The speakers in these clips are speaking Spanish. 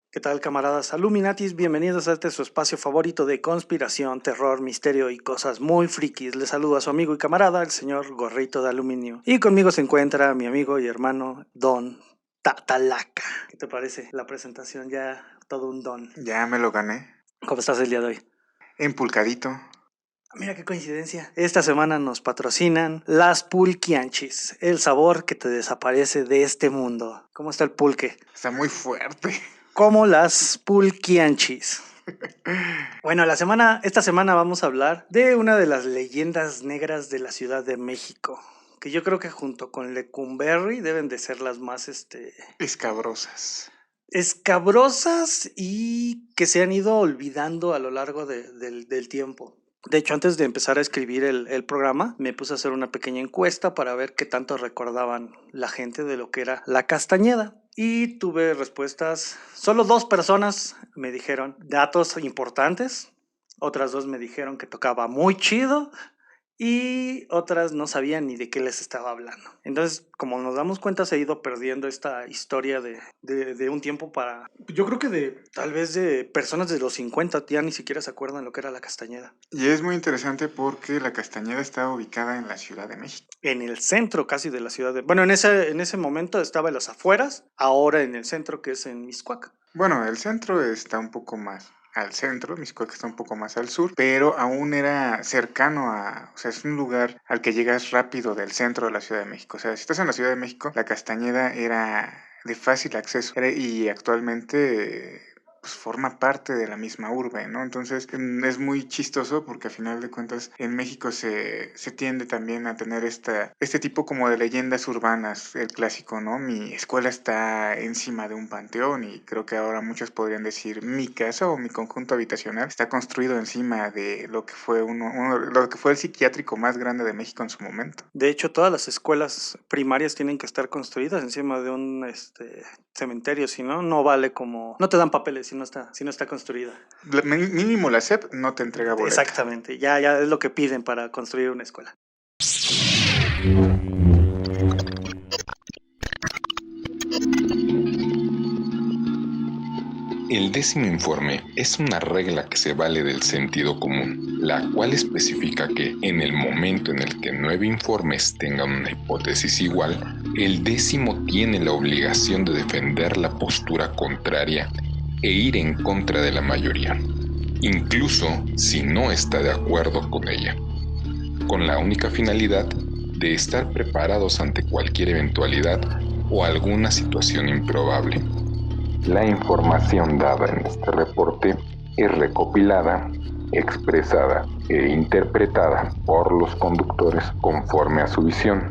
¿Qué tal, camaradas Illuminatis? Bienvenidos a este su espacio favorito de conspiración, terror, misterio y cosas muy frikis. Les saludo a su amigo y camarada, el señor Gorrito de Aluminio. Y conmigo se encuentra mi amigo y hermano Don Tatalaca. ¿Qué te parece la presentación? Ya todo un don. Ya me lo gané. ¿Cómo estás el día de hoy? Empulcadito. Mira qué coincidencia. Esta semana nos patrocinan las pulquianchis, el sabor que te desaparece de este mundo. ¿Cómo está el pulque? Está muy fuerte. Como las pulquianchis. Bueno, esta semana vamos a hablar de una de las leyendas negras de la Ciudad de México, que yo creo que junto con Lecumberri deben de ser las más Escabrosas. escabrosas y que se han ido olvidando a lo largo del tiempo. De hecho, antes de empezar a escribir el programa, me puse a hacer una pequeña encuesta para ver qué tanto recordaban la gente de lo que era la Castañeda. Y tuve respuestas, solo 2 personas me dijeron datos importantes, otras 2 me dijeron que tocaba muy chido y otras no sabían ni de qué les estaba hablando. Entonces, como nos damos cuenta, se ha ido perdiendo esta historia de un tiempo para... Yo creo que tal vez de personas de los 50 ya ni siquiera se acuerdan lo que era la Castañeda. Y es muy interesante porque la Castañeda está ubicada en la Ciudad de México. En el centro casi de la ciudad de... Bueno, en ese momento estaba en las afueras, ahora en el centro, que es en Mixcoac. Bueno, el centro está un poco más al centro, Mixcoac está un poco más al sur, pero aún era cercano o sea, es un lugar al que llegas rápido del centro de la Ciudad de México. O sea, si estás en la Ciudad de México, la Castañeda era de fácil acceso y actualmente pues forma parte de la misma urbe, ¿no? Entonces es muy chistoso porque a final de cuentas en México se tiende también a tener este tipo como de leyendas urbanas, el clásico, ¿no? Mi escuela está encima de un panteón y creo que ahora muchos podrían decir mi casa o mi conjunto habitacional está construido encima de lo que fue lo que fue el psiquiátrico más grande de México en su momento. De hecho, todas las escuelas primarias tienen que estar construidas encima de un cementerio, si no, no vale como... No te dan papeles si no está construida. Mínimo la SEP no te entrega boleta. Exactamente, ya es lo que piden para construir una escuela. El 10º informe es una regla que se vale del sentido común, la cual especifica que en el momento en el que 9 informes tengan una hipótesis igual, el 10º tiene la obligación de defender la postura contraria e ir en contra de la mayoría, incluso si no está de acuerdo con ella, con la única finalidad de estar preparados ante cualquier eventualidad o alguna situación improbable. La información dada en este reporte es recopilada, expresada e interpretada por los conductores conforme a su visión.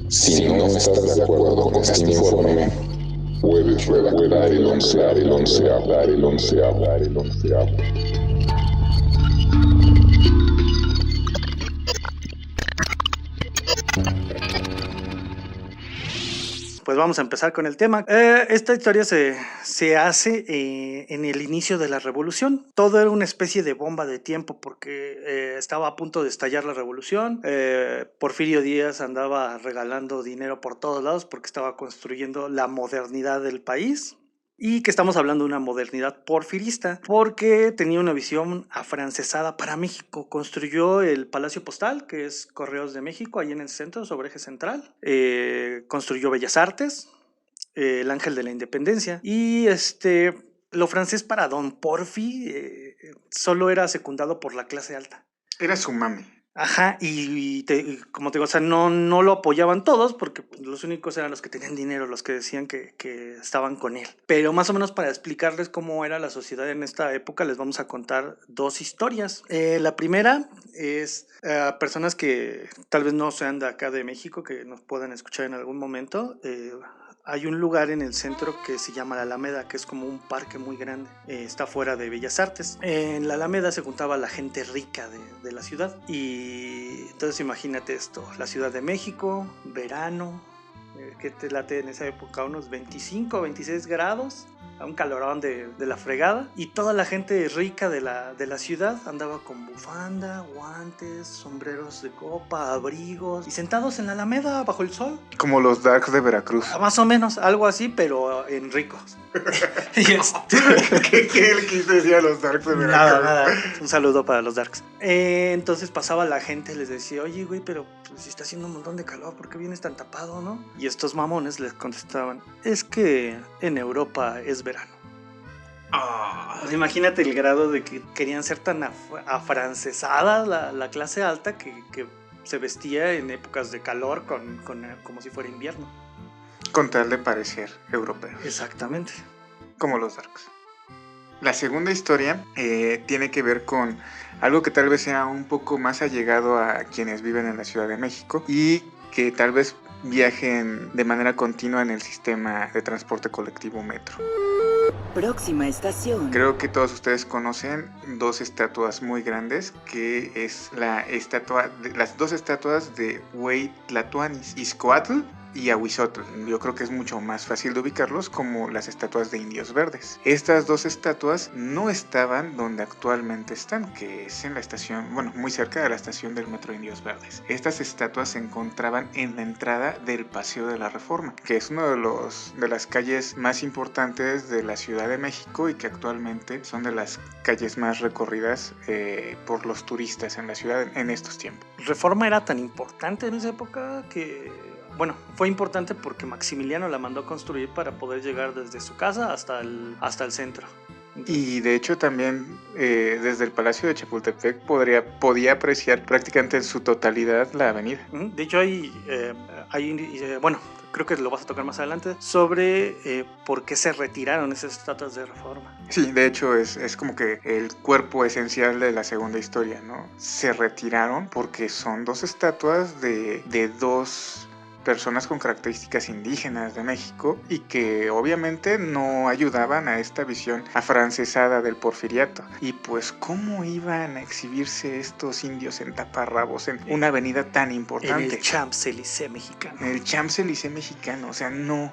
Si no estás de acuerdo con este informe, puedes redactar el onceavo. Pues vamos a empezar con el tema. Esta historia se hace en el inicio de la revolución. Todo era una especie de bomba de tiempo porque estaba a punto de estallar la revolución. Porfirio Díaz andaba regalando dinero por todos lados porque estaba construyendo la modernidad del país. Y que estamos hablando de una modernidad porfirista, porque tenía una visión afrancesada para México. Construyó el Palacio Postal, que es Correos de México, ahí en el centro, sobre eje central. Construyó Bellas Artes, el Ángel de la Independencia. Y lo francés para Don Porfi solo era secundado por la clase alta. Era su mami. Ajá, y como te digo, o sea, no lo apoyaban todos porque los únicos eran los que tenían dinero, los que decían que estaban con él. Pero más o menos para explicarles cómo era la sociedad en esta época, les vamos a contar 2 historias. La primera es personas que tal vez no sean de acá de México, que nos puedan escuchar en algún momento. Hay un lugar en el centro que se llama la Alameda, que es como un parque muy grande. Está fuera de Bellas Artes. En la Alameda se juntaba la gente rica de la ciudad. Y entonces imagínate esto, la Ciudad de México, verano, que te late en esa época unos 25, 26 grados. a un calorón de la fregada, y toda la gente rica de la ciudad andaba con bufanda, guantes, sombreros de copa, abrigos, y sentados en la Alameda bajo el sol. Como los Darks de Veracruz. Más o menos, algo así, pero en ricos. Y ¿Qué le quise decir a los Darks de Veracruz? Nada. Un saludo para los Darks. Entonces pasaba la gente, les decía, oye, güey, pero pues, si está haciendo un montón de calor, ¿por qué vienes tan tapado, no? Y estos mamones les contestaban, es que en Europa es verano. Imagínate el grado de que querían ser tan afrancesada la clase alta que se vestía en épocas de calor como si fuera invierno. Con tal de parecer europeos. Exactamente. Como los Darks. La segunda historia tiene que ver con algo que tal vez sea un poco más allegado a quienes viven en la Ciudad de México y que tal vez viajen de manera continua en el sistema de transporte colectivo metro. Próxima estación. Creo que todos ustedes conocen dos estatuas muy grandes, que es las dos estatuas de Huey Tlatoanis, Izcoatl y Ahuizotl. Yo creo que es mucho más fácil de ubicarlos como las estatuas de indios verdes. Estas dos estatuas no estaban donde actualmente están, que es en la estación, muy cerca de la estación del metro Indios Verdes. Estas estatuas se encontraban en la entrada del Paseo de la Reforma, que es uno de las calles más importantes de la Ciudad de México y que actualmente son de las calles más recorridas por los turistas en la ciudad en estos tiempos. Reforma era tan importante en esa época que... Bueno, fue importante porque Maximiliano la mandó a construir para poder llegar desde su casa hasta el centro. Entonces, y de hecho también desde el Palacio de Chapultepec podía apreciar prácticamente en su totalidad la avenida. de hecho bueno, creo que lo vas a tocar más adelante, sobre por qué se retiraron esas estatuas de Reforma. Sí, de hecho es como que el cuerpo esencial de la segunda historia, ¿no? Se retiraron porque son dos estatuas de dos personas con características indígenas de México y que obviamente no ayudaban a esta visión afrancesada del porfiriato. Y pues ¿cómo iban a exhibirse estos indios en taparrabos en una avenida tan importante? En el Champs-Élysées mexicano. En el Champs-Élysées mexicano, o sea, no...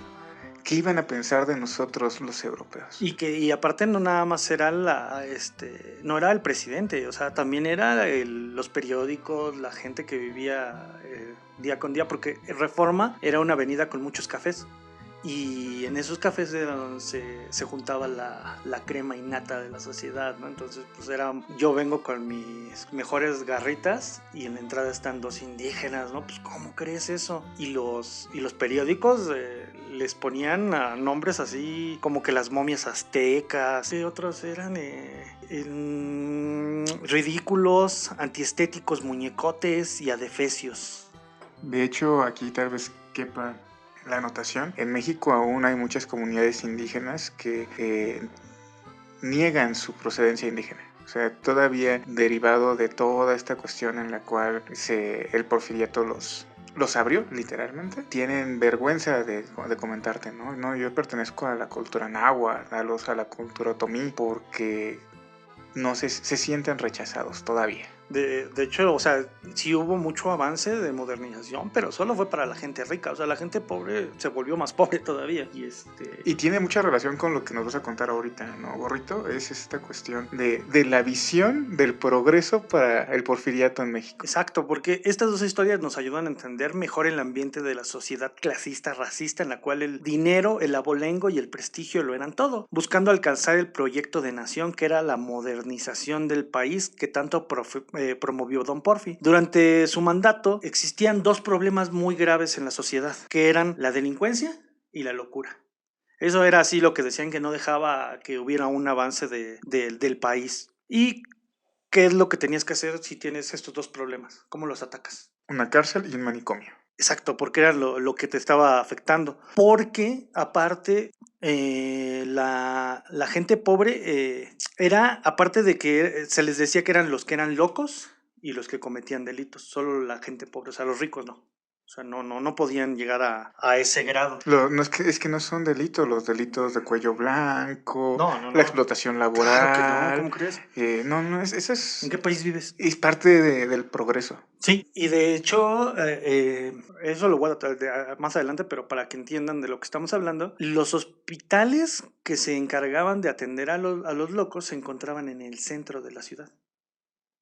¿Qué iban a pensar de nosotros los europeos? Y aparte no nada más era no era el presidente, o sea, también era los periódicos, la gente que vivía día con día, porque Reforma era una avenida con muchos cafés. Y en esos cafés era donde se juntaba la crema innata de la sociedad, ¿no? Entonces, pues yo vengo con mis mejores garritas y en la entrada están dos indígenas, ¿no? Pues, ¿cómo crees eso? Y los periódicos les ponían nombres así como que las momias aztecas, y otros eran ridículos, antiestéticos, muñecotes y adefesios. De hecho, aquí tal vez quepa la anotación. En México aún hay muchas comunidades indígenas que niegan su procedencia indígena. O sea, todavía derivado de toda esta cuestión en la cual el porfiriato los abrió, literalmente, tienen vergüenza de comentarte, ¿no? No, yo pertenezco a la cultura náhuatl, a la cultura otomí, porque no se sienten rechazados todavía. De hecho, o sea, sí hubo mucho avance de modernización, pero solo fue para la gente rica. O sea, la gente pobre se volvió más pobre todavía. Y tiene mucha relación con lo que nos vas a contar ahorita, ¿no, Gorrito? Es esta cuestión de la visión del progreso para el porfiriato en México. Exacto, porque estas dos historias nos ayudan a entender mejor el ambiente de la sociedad clasista, racista, en la cual el dinero, el abolengo y el prestigio lo eran todo, buscando alcanzar el proyecto de nación que era la modernización del país que tanto promovió Don Porfi. Durante su mandato existían dos problemas muy graves en la sociedad, que eran la delincuencia y la locura. Eso era así lo que decían, que no dejaba que hubiera un avance del país. ¿Y qué es lo que tenías que hacer si tienes estos dos problemas? ¿Cómo los atacas? Una cárcel y un manicomio. Exacto, porque era lo que te estaba afectando. Porque aparte la gente pobre era, aparte de que se les decía que eran los que eran locos y los que cometían delitos, solo la gente pobre, o sea, los ricos no. O sea, no podían llegar a ese grado. No, es que no son delitos, los delitos de cuello blanco, No. la explotación Claro que no, laboral. ¿cómo crees? Eso ¿En qué país vives? es parte del progreso. Sí, y de hecho, eso lo voy a tratar más adelante, pero para que entiendan de lo que estamos hablando, los hospitales que se encargaban de atender a los locos se encontraban en el centro de la ciudad.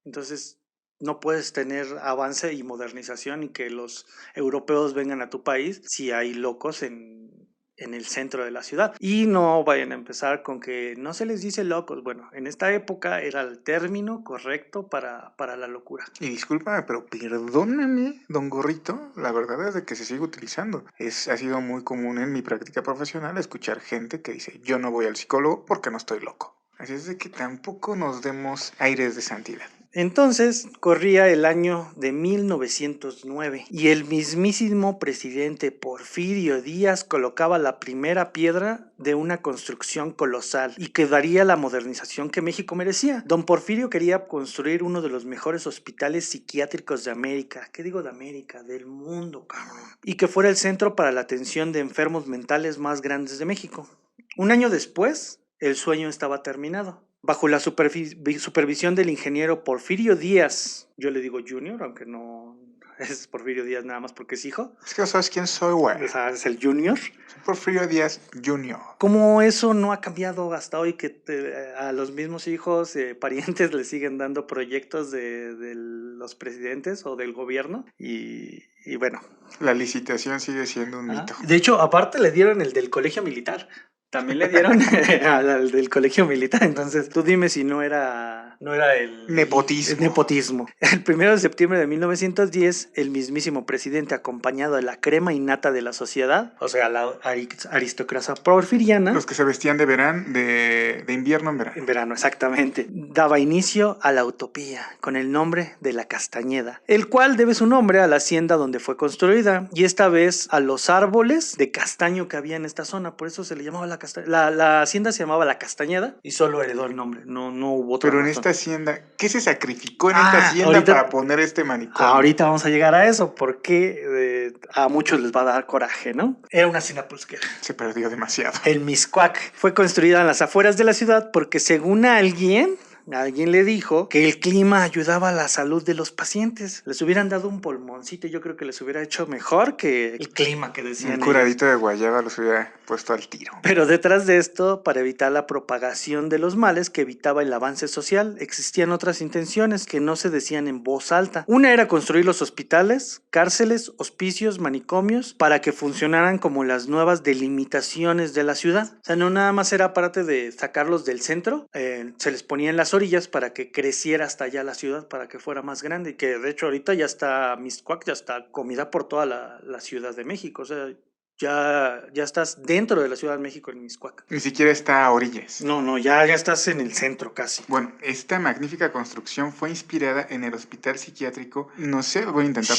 Entonces, no puedes tener avance y modernización y que los europeos vengan a tu país si hay locos en el centro de la ciudad. Y no vayan a empezar con que no se les dice locos. Bueno, en esta época era el término correcto para la locura. Y discúlpame, pero perdóname, don Gorrito, la verdad es de que se sigue utilizando. Ha sido muy común en mi práctica profesional escuchar gente que dice, yo no voy al psicólogo porque no estoy loco. Así es de que tampoco nos demos aires de santidad. Entonces corría el año de 1909 y el mismísimo presidente Porfirio Díaz colocaba la primera piedra de una construcción colosal y que daría la modernización que México merecía. Don Porfirio quería construir uno de los mejores hospitales psiquiátricos de América. ¿Qué digo de América? Del mundo, cabrón. Y que fuera el centro para la atención de enfermos mentales más grandes de México. Un año después, el sueño estaba terminado. Bajo la supervisión del ingeniero Porfirio Díaz, yo le digo Junior, aunque no es Porfirio Díaz nada más porque es hijo. Es que no sabes quién soy, güey. O sea, es el Junior. Soy Porfirio Díaz Jr. Como eso no ha cambiado hasta hoy, que a los mismos hijos, parientes, le siguen dando proyectos de los presidentes o del gobierno. Y bueno. La licitación sigue siendo un mito. De hecho, aparte le dieron el del colegio militar. También le dieron al del colegio militar. Entonces, tú dime si no era el Nepotismo. El nepotismo. El 1 de septiembre de 1910, el mismísimo presidente, acompañado de la crema innata de la sociedad, o sea, la aristocracia porfiriana. Los que se vestían de invierno en verano. En verano, exactamente. Daba inicio a la utopía, con el nombre de la Castañeda, el cual debe su nombre a la hacienda donde fue construida, y esta vez a los árboles de castaño que había en esta zona. Por eso se le llamaba la hacienda se llamaba La Castañeda y solo heredó el nombre, no hubo otra Pero en razón. esta hacienda, ¿qué se sacrificó en esta hacienda para poner este manicomio? Ahorita vamos a llegar a eso, porque a muchos les va a dar coraje, ¿no? Era una hacienda pulquera. Se perdió demasiado. El Mixcoac fue construida en las afueras de la ciudad porque, según alguien le dijo que el clima ayudaba a la salud de los pacientes. Les hubieran dado un pulmoncito y yo creo que les hubiera hecho mejor que el clima que decían. Un curadito de guayaba los hubiera puesto al tiro. Pero detrás de esto, para evitar la propagación de los males que evitaba el avance social, existían otras intenciones que no se decían en voz alta. Una era construir los hospitales, cárceles, hospicios, manicomios, para que funcionaran como las nuevas delimitaciones de la ciudad. O sea, no nada más era aparte de sacarlos del centro, se les ponía en las orillas para que creciera hasta allá la ciudad, para que fuera más grande, y que de hecho ahorita ya está Mixcoac, ya está comida por toda la Ciudad de México. O sea, ya estás dentro de la Ciudad de México en Mixcoac. Ni siquiera está a orillas. No, ya estás en el centro casi. Bueno, esta magnífica construcción fue inspirada en el hospital psiquiátrico, no sé, voy a intentar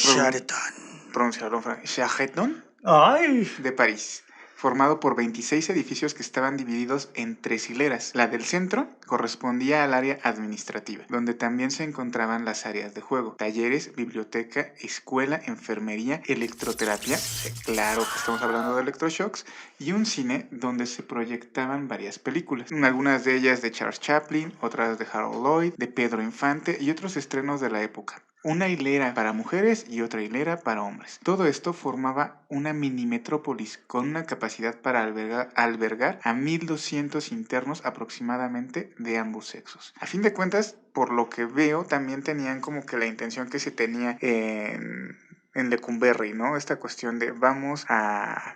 pronunciarlo, Charenton, ¡Ay! de París, formado por 26 edificios que estaban divididos en 3 hileras. La del centro correspondía al área administrativa, donde también se encontraban las áreas de juego, talleres, biblioteca, escuela, enfermería, electroterapia, claro que estamos hablando de electroshocks, y un cine donde se proyectaban varias películas, algunas de ellas de Charles Chaplin, otras de Harold Lloyd, de Pedro Infante y otros estrenos de la época. Una hilera para mujeres y otra hilera para hombres. Todo esto formaba una mini metrópolis con una capacidad para albergar a 1,200 internos aproximadamente de ambos sexos. A fin de cuentas, por lo que veo, también tenían como que la intención que se tenía en Lecumberri, ¿no? Esta cuestión de vamos a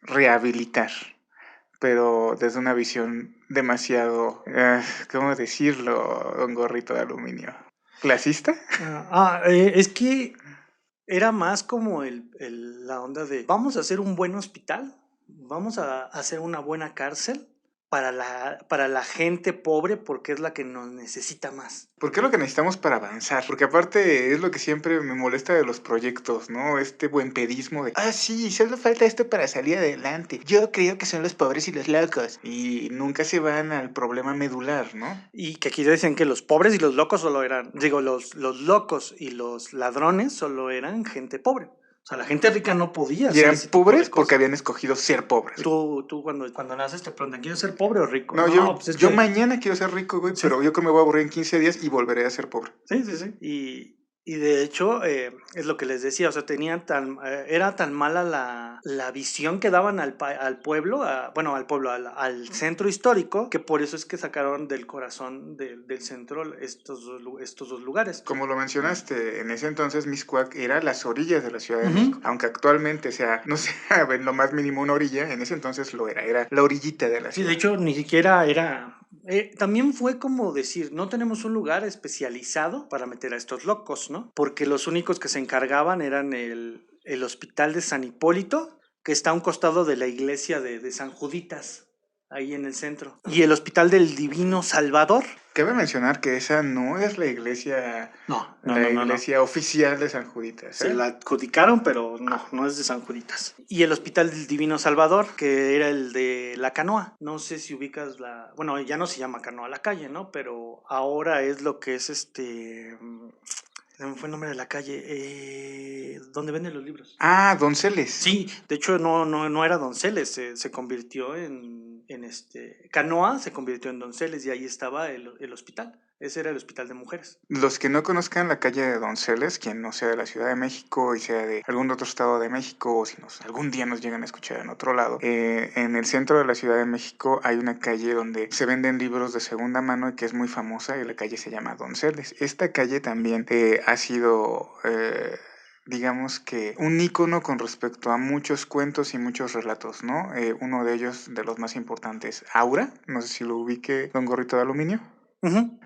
rehabilitar, pero desde una visión demasiado, ¿cómo decirlo, don Gorrito de Aluminio? ¿Clasista? Es que era más como la onda de vamos a hacer un buen hospital, vamos a hacer una buena cárcel para la gente pobre porque es la que nos necesita más. Porque es lo que necesitamos para avanzar. Porque aparte es lo que siempre me molesta de los proyectos, ¿no? Este buen pedismo de sí, solo falta esto para salir adelante. Yo creo que son los pobres y los locos. Y nunca se van al problema medular, ¿no? Y que aquí dicen que los pobres y los locos solo eran, los locos y los ladrones solo eran gente pobre. O sea, la gente rica no podía Y hacer eran ese tipo de pobres porque cosas. habían escogido ser pobres. Tú cuando naces te preguntan, ¿quieres ser pobre o rico? No, Pues es yo que... mañana quiero ser rico, güey, Sí. pero yo creo que me voy a aburrir en 15 días y volveré a ser pobre. Sí. Y de hecho, es lo que les decía, o sea, era tan mala la visión que daban al pueblo, al centro histórico, que por eso es que sacaron del corazón del centro estos dos lugares. Como lo mencionaste, en ese entonces Mixcoac era las orillas de la Ciudad de Ujú. México. Aunque actualmente no sea en lo más mínimo una orilla, en ese entonces lo era la orillita de la Sí, ciudad. de hecho, ni siquiera era... también fue como decir, no tenemos un lugar especializado para meter a estos locos, ¿no? Porque los únicos que se encargaban eran el hospital de San Hipólito, que está a un costado de la iglesia de San Juditas, ahí en el centro. Y el hospital del Divino Salvador. Cabe mencionar que esa no es la iglesia, No. iglesia oficial de San Juditas. Se la adjudicaron, pero no es de San Juditas. Y el Hospital del Divino Salvador, que era el de La Canoa. No sé si ubicas bueno, ya no se llama Canoa la calle, ¿no? Pero ahora es lo que es se me fue el nombre de la calle. ¿Dónde venden los libros? Ah, Donceles. Sí, de hecho no era Donceles, se convirtió en Canoa se convirtió en Donceles y ahí estaba el hospital. Ese era el hospital de mujeres. Los que no conozcan la calle de Donceles, quien no sea de la Ciudad de México y sea de algún otro estado de México, o si algún día nos llegan a escuchar en otro lado, en el centro de la Ciudad de México hay una calle donde se venden libros de segunda mano y que es muy famosa, y la calle se llama Donceles. Esta calle también ha sido... digamos que un ícono con respecto a muchos cuentos y muchos relatos, ¿no? Uno de ellos, de los más importantes, Aura, no sé si lo ubique, Don Gorrito de Aluminio. Uh-huh.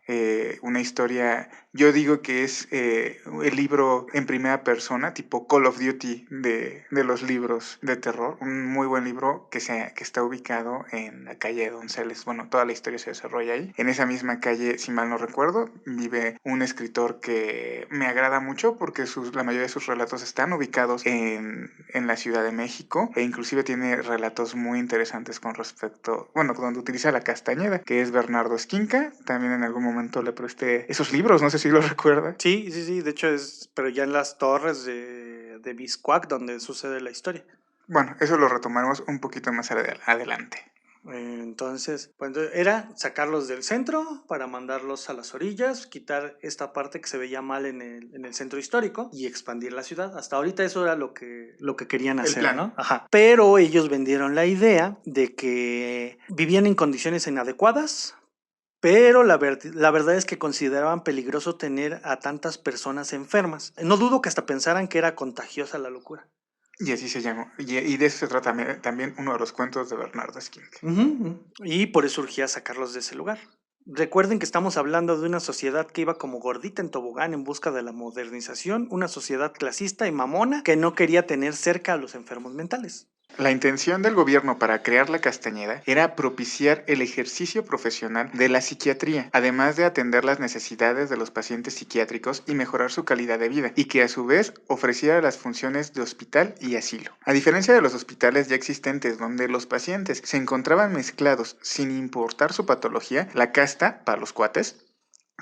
Una historia, yo digo que es el libro en primera persona, tipo Call of Duty de los libros de terror. Un muy buen libro que está ubicado en la calle de Donceles. Bueno, toda la historia se desarrolla ahí. En esa misma calle, si mal no recuerdo, vive un escritor que me agrada mucho porque la mayoría de sus relatos están ubicados en la Ciudad de México, e inclusive tiene relatos muy interesantes con respecto, bueno, donde utiliza la Castañeda, que es Bernardo Esquinca. También en algún momento le presté esos libros, no sé si lo recuerda. Sí, de hecho pero ya en las torres de Mixcoac donde sucede la historia. Bueno, eso lo retomaremos un poquito más adelante. Entonces, pues era sacarlos del centro para mandarlos a las orillas, quitar esta parte que se veía mal en el centro histórico y expandir la ciudad. Hasta ahorita eso era lo que querían hacer, plan, ¿no? Ajá. Pero ellos vendieron la idea de que vivían en condiciones inadecuadas, pero la verdad es que consideraban peligroso tener a tantas personas enfermas. No dudo que hasta pensaran que era contagiosa la locura. Y así se llamó. Y de eso se trata también uno de los cuentos de Bernardo Esquinca. Y por eso urgía sacarlos de ese lugar. Recuerden que estamos hablando de una sociedad que iba como gordita en tobogán en busca de la modernización, una sociedad clasista y mamona que no quería tener cerca a los enfermos mentales. La intención del gobierno para crear la Castañeda era propiciar el ejercicio profesional de la psiquiatría, además de atender las necesidades de los pacientes psiquiátricos y mejorar su calidad de vida, y que a su vez ofreciera las funciones de hospital y asilo. A diferencia de los hospitales ya existentes donde los pacientes se encontraban mezclados sin importar su patología, la casta, para los cuates,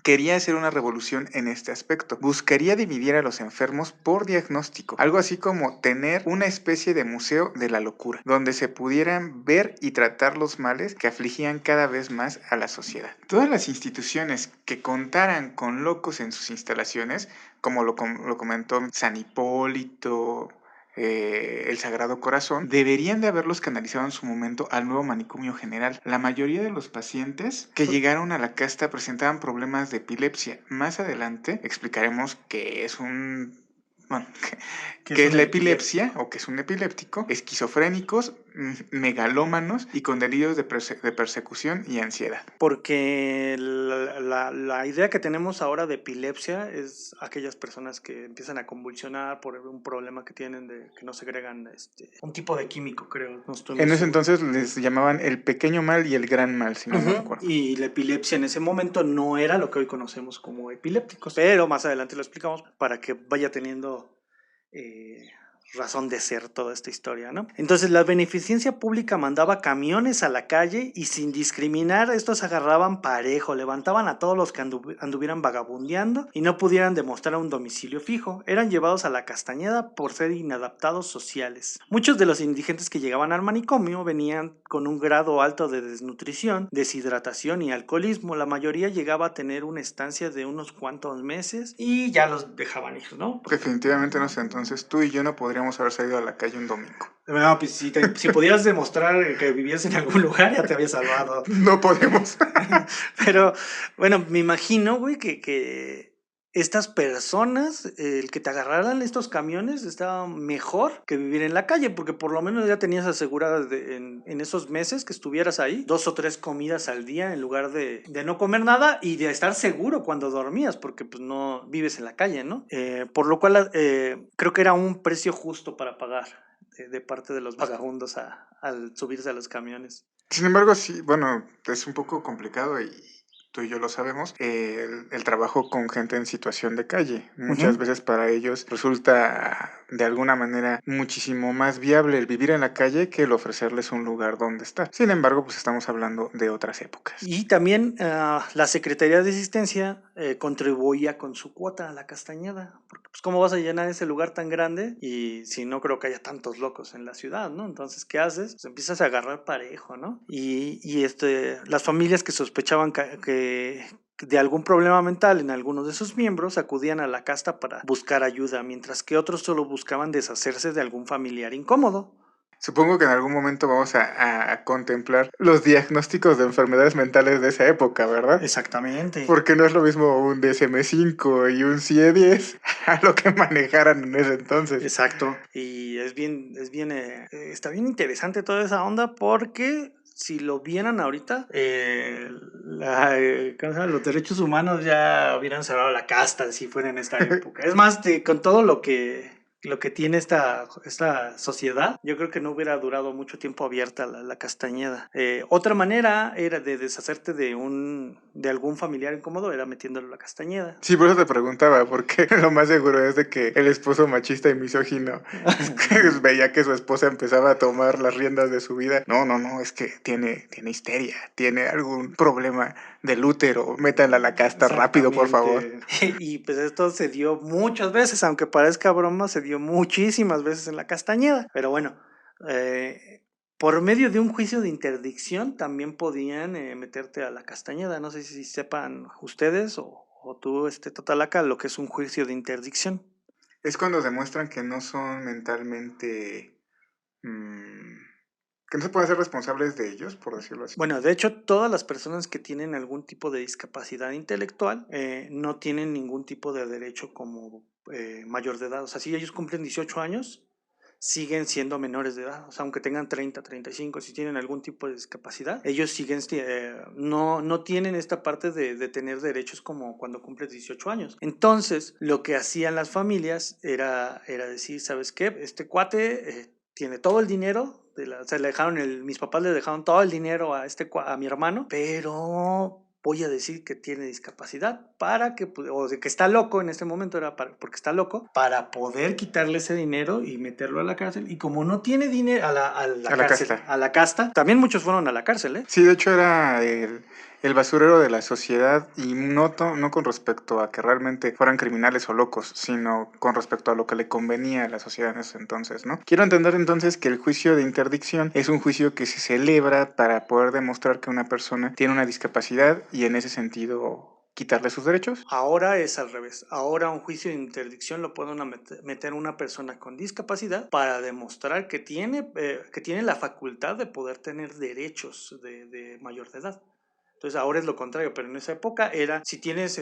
quería hacer una revolución en este aspecto. Buscaría dividir a los enfermos por diagnóstico, algo así como tener una especie de museo de la locura, donde se pudieran ver y tratar los males que afligían cada vez más a la sociedad. Todas las instituciones que contaran con locos en sus instalaciones, como lo comentó San Hipólito, el Sagrado Corazón, deberían de haberlos canalizado en su momento al nuevo manicomio general. La mayoría de los pacientes que llegaron a la casta presentaban problemas de epilepsia. Más adelante explicaremos qué es ¿qué es la epilepsia o qué es un epiléptico? Esquizofrénicos, megalómanos y con delirios de persecución y ansiedad. Porque la idea que tenemos ahora de epilepsia es aquellas personas que empiezan a convulsionar por un problema que tienen de que no segregan un tipo de químico, creo. En ese entonces les llamaban el pequeño mal y el gran mal, si no me acuerdo. Y la epilepsia en ese momento no era lo que hoy conocemos como epilépticos, pero más adelante lo explicamos para que vaya teniendo razón de ser toda esta historia, ¿no? Entonces la beneficencia pública mandaba camiones a la calle y sin discriminar estos agarraban parejo, levantaban a todos los que anduvieran vagabundeando y no pudieran demostrar un domicilio fijo. Eran llevados a la Castañeda por ser inadaptados sociales. Muchos de los indigentes que llegaban al manicomio venían con un grado alto de desnutrición, deshidratación y alcoholismo. La mayoría llegaba a tener una estancia de unos cuantos meses y ya los dejaban ir, ¿no? Definitivamente no sé, entonces tú y yo no podríamos haber salido a la calle un domingo. No, pues si pudieras demostrar que vivías en algún lugar, ya te había salvado. No podemos. Pero, bueno, me imagino, güey, que estas personas, el que te agarraran estos camiones estaba mejor que vivir en la calle, porque por lo menos ya tenías aseguradas en esos meses que estuvieras ahí 2 o 3 comidas al día en lugar de no comer nada y de estar seguro cuando dormías, porque pues no vives en la calle, ¿no? Por lo cual creo que era un precio justo para pagar de parte de los vagabundos al subirse a los camiones. Sin embargo, sí, bueno, es un poco complicado y tú y yo lo sabemos, el trabajo con gente en situación de calle. Muchas veces para ellos resulta de alguna manera muchísimo más viable el vivir en la calle que el ofrecerles un lugar donde estar. Sin embargo, pues estamos hablando de otras épocas. Y también la Secretaría de Asistencia contribuía con su cuota a la Castañeda, porque pues cómo vas a llenar ese lugar tan grande y si no creo que haya tantos locos en la ciudad, ¿no? Entonces, ¿qué haces? Pues empiezas a agarrar parejo, ¿no? Y las familias que sospechaban que de algún problema mental en algunos de sus miembros acudían a la casta para buscar ayuda, mientras que otros solo buscaban deshacerse de algún familiar incómodo. Supongo que en algún momento vamos a contemplar los diagnósticos de enfermedades mentales de esa época, ¿verdad? Exactamente. Porque no es lo mismo un DSM-5 y un CIE-10 a lo que manejaran en ese entonces. Exacto. Y está bien interesante toda esa onda porque si lo vieran ahorita, ¿cómo se llama? Los derechos humanos ya hubieran cerrado la casta si fuera en esta época. Es más, con todo lo que tiene esta sociedad, yo creo que no hubiera durado mucho tiempo abierta la Castañeda. Otra manera era de deshacerte de algún familiar incómodo, era metiéndolo a la Castañeda. Sí, por eso te preguntaba, porque lo más seguro es de que el esposo machista y misógino veía que su esposa empezaba a tomar las riendas de su vida. No, es que tiene histeria, tiene algún problema del útero, métanla a la casta rápido, por favor. Y pues esto se dio muchas veces, aunque parezca broma, se dio muchísimas veces en la Castañeda. Pero bueno, por medio de un juicio de interdicción también podían meterte a la Castañeda. No sé si sepan ustedes o tú, Totalaca, lo que es un juicio de interdicción. Es cuando demuestran que no son mentalmente... que no se pueden ser responsables de ellos, por decirlo así. Bueno, de hecho, todas las personas que tienen algún tipo de discapacidad intelectual no tienen ningún tipo de derecho como mayor de edad. O sea, si ellos cumplen 18 años, siguen siendo menores de edad. O sea, aunque tengan 30, 35, si tienen algún tipo de discapacidad, ellos siguen, no tienen esta parte de tener derechos como cuando cumples 18 años. Entonces, lo que hacían las familias era decir, ¿sabes qué? Este cuate tiene todo el dinero, mis papás le dejaron todo el dinero a mi hermano, pero voy a decir que tiene discapacidad o de que está loco en este momento, porque está loco, para poder quitarle ese dinero y meterlo a la cárcel. Y como no tiene dinero a la casta, también muchos fueron a la cárcel, ¿eh? Sí, de hecho era el basurero de la sociedad y no con respecto a que realmente fueran criminales o locos, sino con respecto a lo que le convenía a la sociedad en ese entonces, ¿no? Quiero entender entonces que el juicio de interdicción es un juicio que se celebra para poder demostrar que una persona tiene una discapacidad y en ese sentido quitarle sus derechos. Ahora es al revés. Ahora un juicio de interdicción lo pueden meter una persona con discapacidad para demostrar que tiene la facultad de poder tener derechos de mayor de edad. Entonces ahora es lo contrario, pero en esa época era, si tienes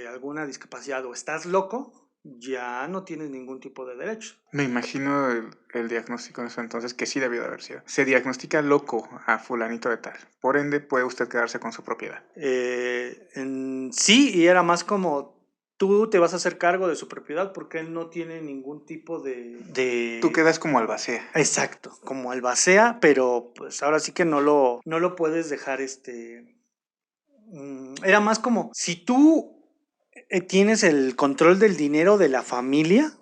alguna discapacidad o estás loco, ya no tienes ningún tipo de derecho. Me imagino el diagnóstico en ese entonces que sí debió de haber sido. Se diagnostica loco a fulanito de tal. Por ende, puede usted quedarse con su propiedad. Sí, y era más como tú te vas a hacer cargo de su propiedad porque él no tiene ningún tipo de... Tú quedas como albacea. Exacto, como albacea, pero pues ahora sí que no lo puedes dejar Era más como, si tú tienes el control del dinero de la familia,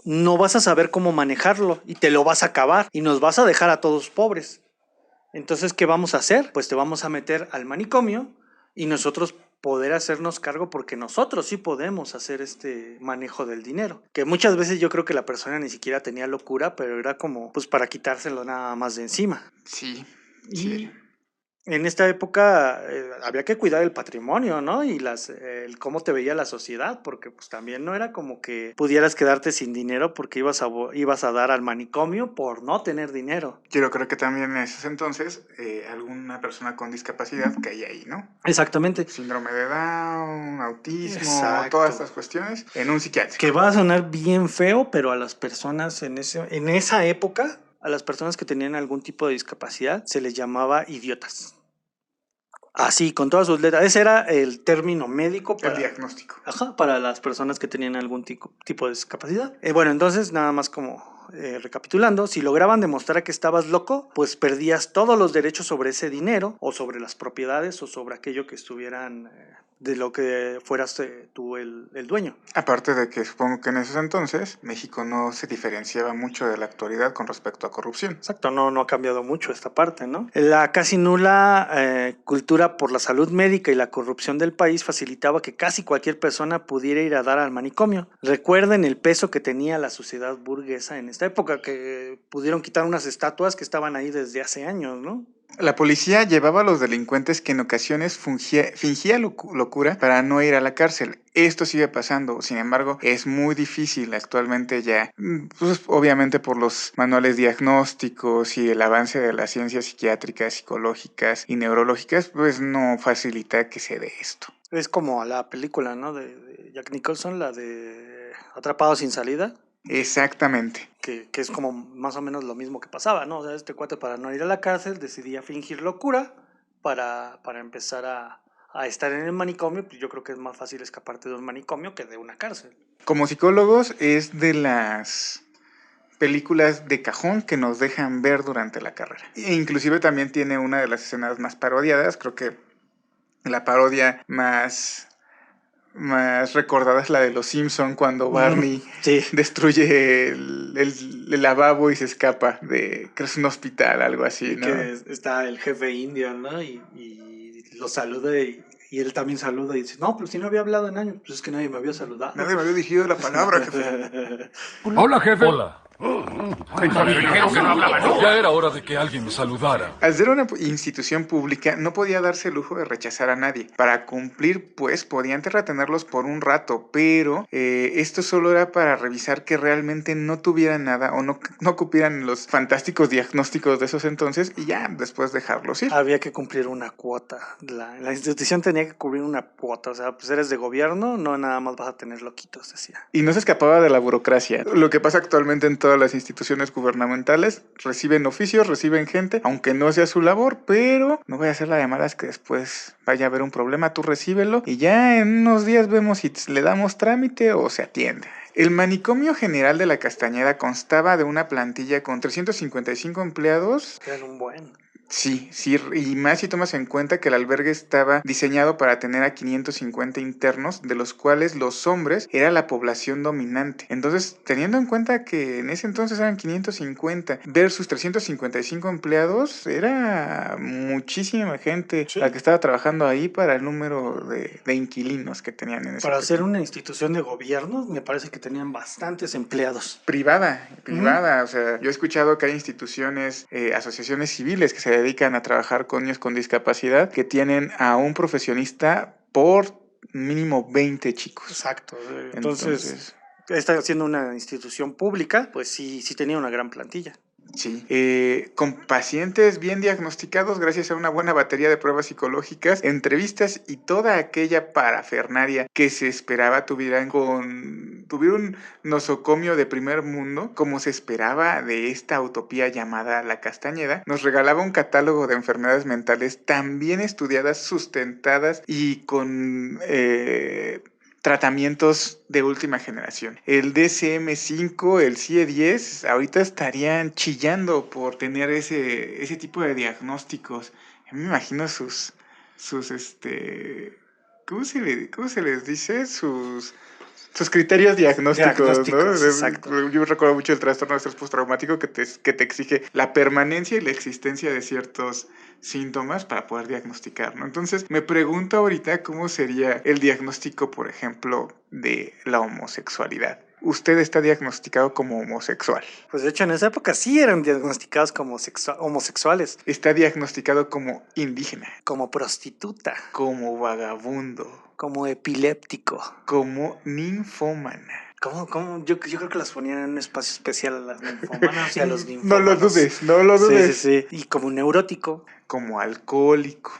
no vas a saber cómo manejarlo y te lo vas a acabar y nos vas a dejar a todos pobres. Entonces, ¿qué vamos a hacer? Pues te vamos a meter al manicomio y nosotros poder hacernos cargo porque nosotros sí podemos hacer este manejo del dinero. Que muchas veces yo creo que la persona ni siquiera tenía locura, pero era como pues para quitárselo nada más de encima. Sí, Y sí. en esta época había que cuidar el patrimonio, ¿no? Y el cómo te veía la sociedad, porque pues también no era como que pudieras quedarte sin dinero porque ibas a dar al manicomio por no tener dinero. Yo creo que también en esos entonces alguna persona con discapacidad caía ahí, ¿no? Exactamente. Síndrome de Down, autismo, Exacto. todas estas cuestiones en un psiquiátrico. Que va a sonar bien feo, pero a las personas en esa época, a las personas que tenían algún tipo de discapacidad, se les llamaba idiotas. Así, con todas sus letras. Ese era el término médico El diagnóstico. para las personas que tenían algún tipo de discapacidad. Bueno, entonces, nada más como recapitulando, si lograban demostrar que estabas loco, pues perdías todos los derechos sobre ese dinero, o sobre las propiedades, o sobre aquello que estuvieran de lo que fueras tú el dueño. Aparte de que supongo que en esos entonces México no se diferenciaba mucho de la actualidad con respecto a corrupción. Exacto, no ha cambiado mucho esta parte, ¿no? La casi nula cultura por la salud médica y la corrupción del país facilitaba que casi cualquier persona pudiera ir a dar al manicomio. Recuerden el peso que tenía la sociedad burguesa en esta época, que pudieron quitar unas estatuas que estaban ahí desde hace años, ¿no? La policía llevaba a los delincuentes que en ocasiones fingía locura para no ir a la cárcel. Esto sigue pasando, sin embargo, es muy difícil actualmente ya, pues obviamente por los manuales diagnósticos y el avance de las ciencias psiquiátricas, psicológicas y neurológicas, pues no facilita que se dé esto. Es como la película, ¿no? De Jack Nicholson, la de Atrapado sin salida. Exactamente. Que es como más o menos lo mismo que pasaba, ¿no? O sea, este cuate para no ir a la cárcel decidía fingir locura para empezar a estar en el manicomio. Pues yo creo que es más fácil escaparte de un manicomio que de una cárcel. Como psicólogos es de las películas de cajón que nos dejan ver durante la carrera. E inclusive también tiene una de las escenas más parodiadas, creo que la parodia más recordada es la de Los Simpson cuando Barney sí. destruye el lavabo y se escapa creo que es un hospital, algo así, Y ¿no? que está el jefe indio, ¿no? Y lo saluda y él también saluda y dice, no, pero si no había hablado en años, pues es que nadie me había saludado. Nadie me había dirigido la palabra, jefe. Hola, jefe. Hola. Ya era hora de que alguien me saludara. Al ser una institución pública, no podía darse el lujo de rechazar a nadie. Para cumplir, pues, podían retenerlos por un rato, pero esto solo era para revisar que realmente no tuvieran nada o no cupieran los fantásticos diagnósticos de esos entonces y ya después dejarlos ir. Había que cumplir una cuota. La institución tenía que cubrir una cuota. O sea, pues eres de gobierno, no nada más vas a tener loquitos, decía. Y no se escapaba de la burocracia. Lo que pasa actualmente en todas las instituciones gubernamentales, reciben oficios, reciben gente, aunque no sea su labor, pero no voy a hacer la llamada, es que después vaya a haber un problema, tú recíbelo y ya en unos días vemos si le damos trámite o se atiende. El manicomio general de la Castañeda constaba de una plantilla con 355 empleados. Eran un buen. Sí, y más si tomas en cuenta que el albergue estaba diseñado para tener a 550 internos, de los cuales los hombres era la población dominante. Entonces, teniendo en cuenta que en ese entonces eran 550 versus 355 empleados, era muchísima gente la que estaba trabajando ahí para el número de inquilinos que tenían en ese Para ser una institución de gobierno, me parece que tenían bastantes empleados. Privada, o sea, yo he escuchado que hay instituciones, asociaciones civiles que se dedican a trabajar con niños con discapacidad que tienen a un profesionista por mínimo 20 chicos. Exacto. Entonces está siendo una institución pública, pues sí tenía una gran plantilla. Sí, con pacientes bien diagnosticados gracias a una buena batería de pruebas psicológicas, entrevistas y toda aquella parafernalia que se esperaba tuvieran un nosocomio de primer mundo, como se esperaba de esta utopía llamada La Castañeda, nos regalaba un catálogo de enfermedades mentales tan bien estudiadas, sustentadas y con tratamientos de última generación. El DSM-5, el CIE-10, ahorita estarían chillando por tener ese tipo de diagnósticos. Yo me imagino sus ¿cómo se les dice? Sus sus criterios diagnósticos, ¿no? Exacto. Yo recuerdo mucho el trastorno de estrés postraumático que te exige la permanencia y la existencia de ciertos síntomas para poder diagnosticar, ¿no? Entonces, me pregunto ahorita cómo sería el diagnóstico, por ejemplo, de la homosexualidad. Usted está diagnosticado como homosexual. Pues de hecho en esa época sí eran diagnosticados como homosexuales, Está diagnosticado como indígena, como prostituta, como vagabundo, como epiléptico. como ninfómana. ¿Cómo? Yo creo que las ponían en un espacio especial a las ninfómanas y a los No ninfómanos. lo dudes, no lo dudes. Sí. Y como neurótico. Como alcohólico.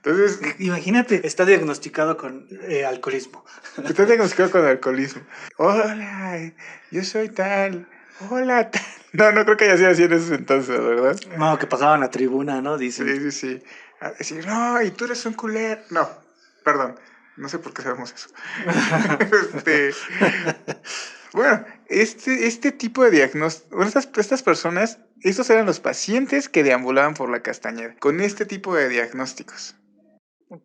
Entonces, Imagínate, está diagnosticado con alcoholismo. está diagnosticado con alcoholismo. Hola, yo soy tal. Hola, tal. No creo que haya sido así en esos entonces, ¿verdad? No, que pasaban a tribuna, ¿no? Dicen. Sí. A decir, no, y tú eres un culero. No, perdón. No sé por qué sabemos eso. Bueno, este tipo de diagnóstico, bueno, estas personas, estos eran los pacientes que deambulaban por la Castañeda, con este tipo de diagnósticos.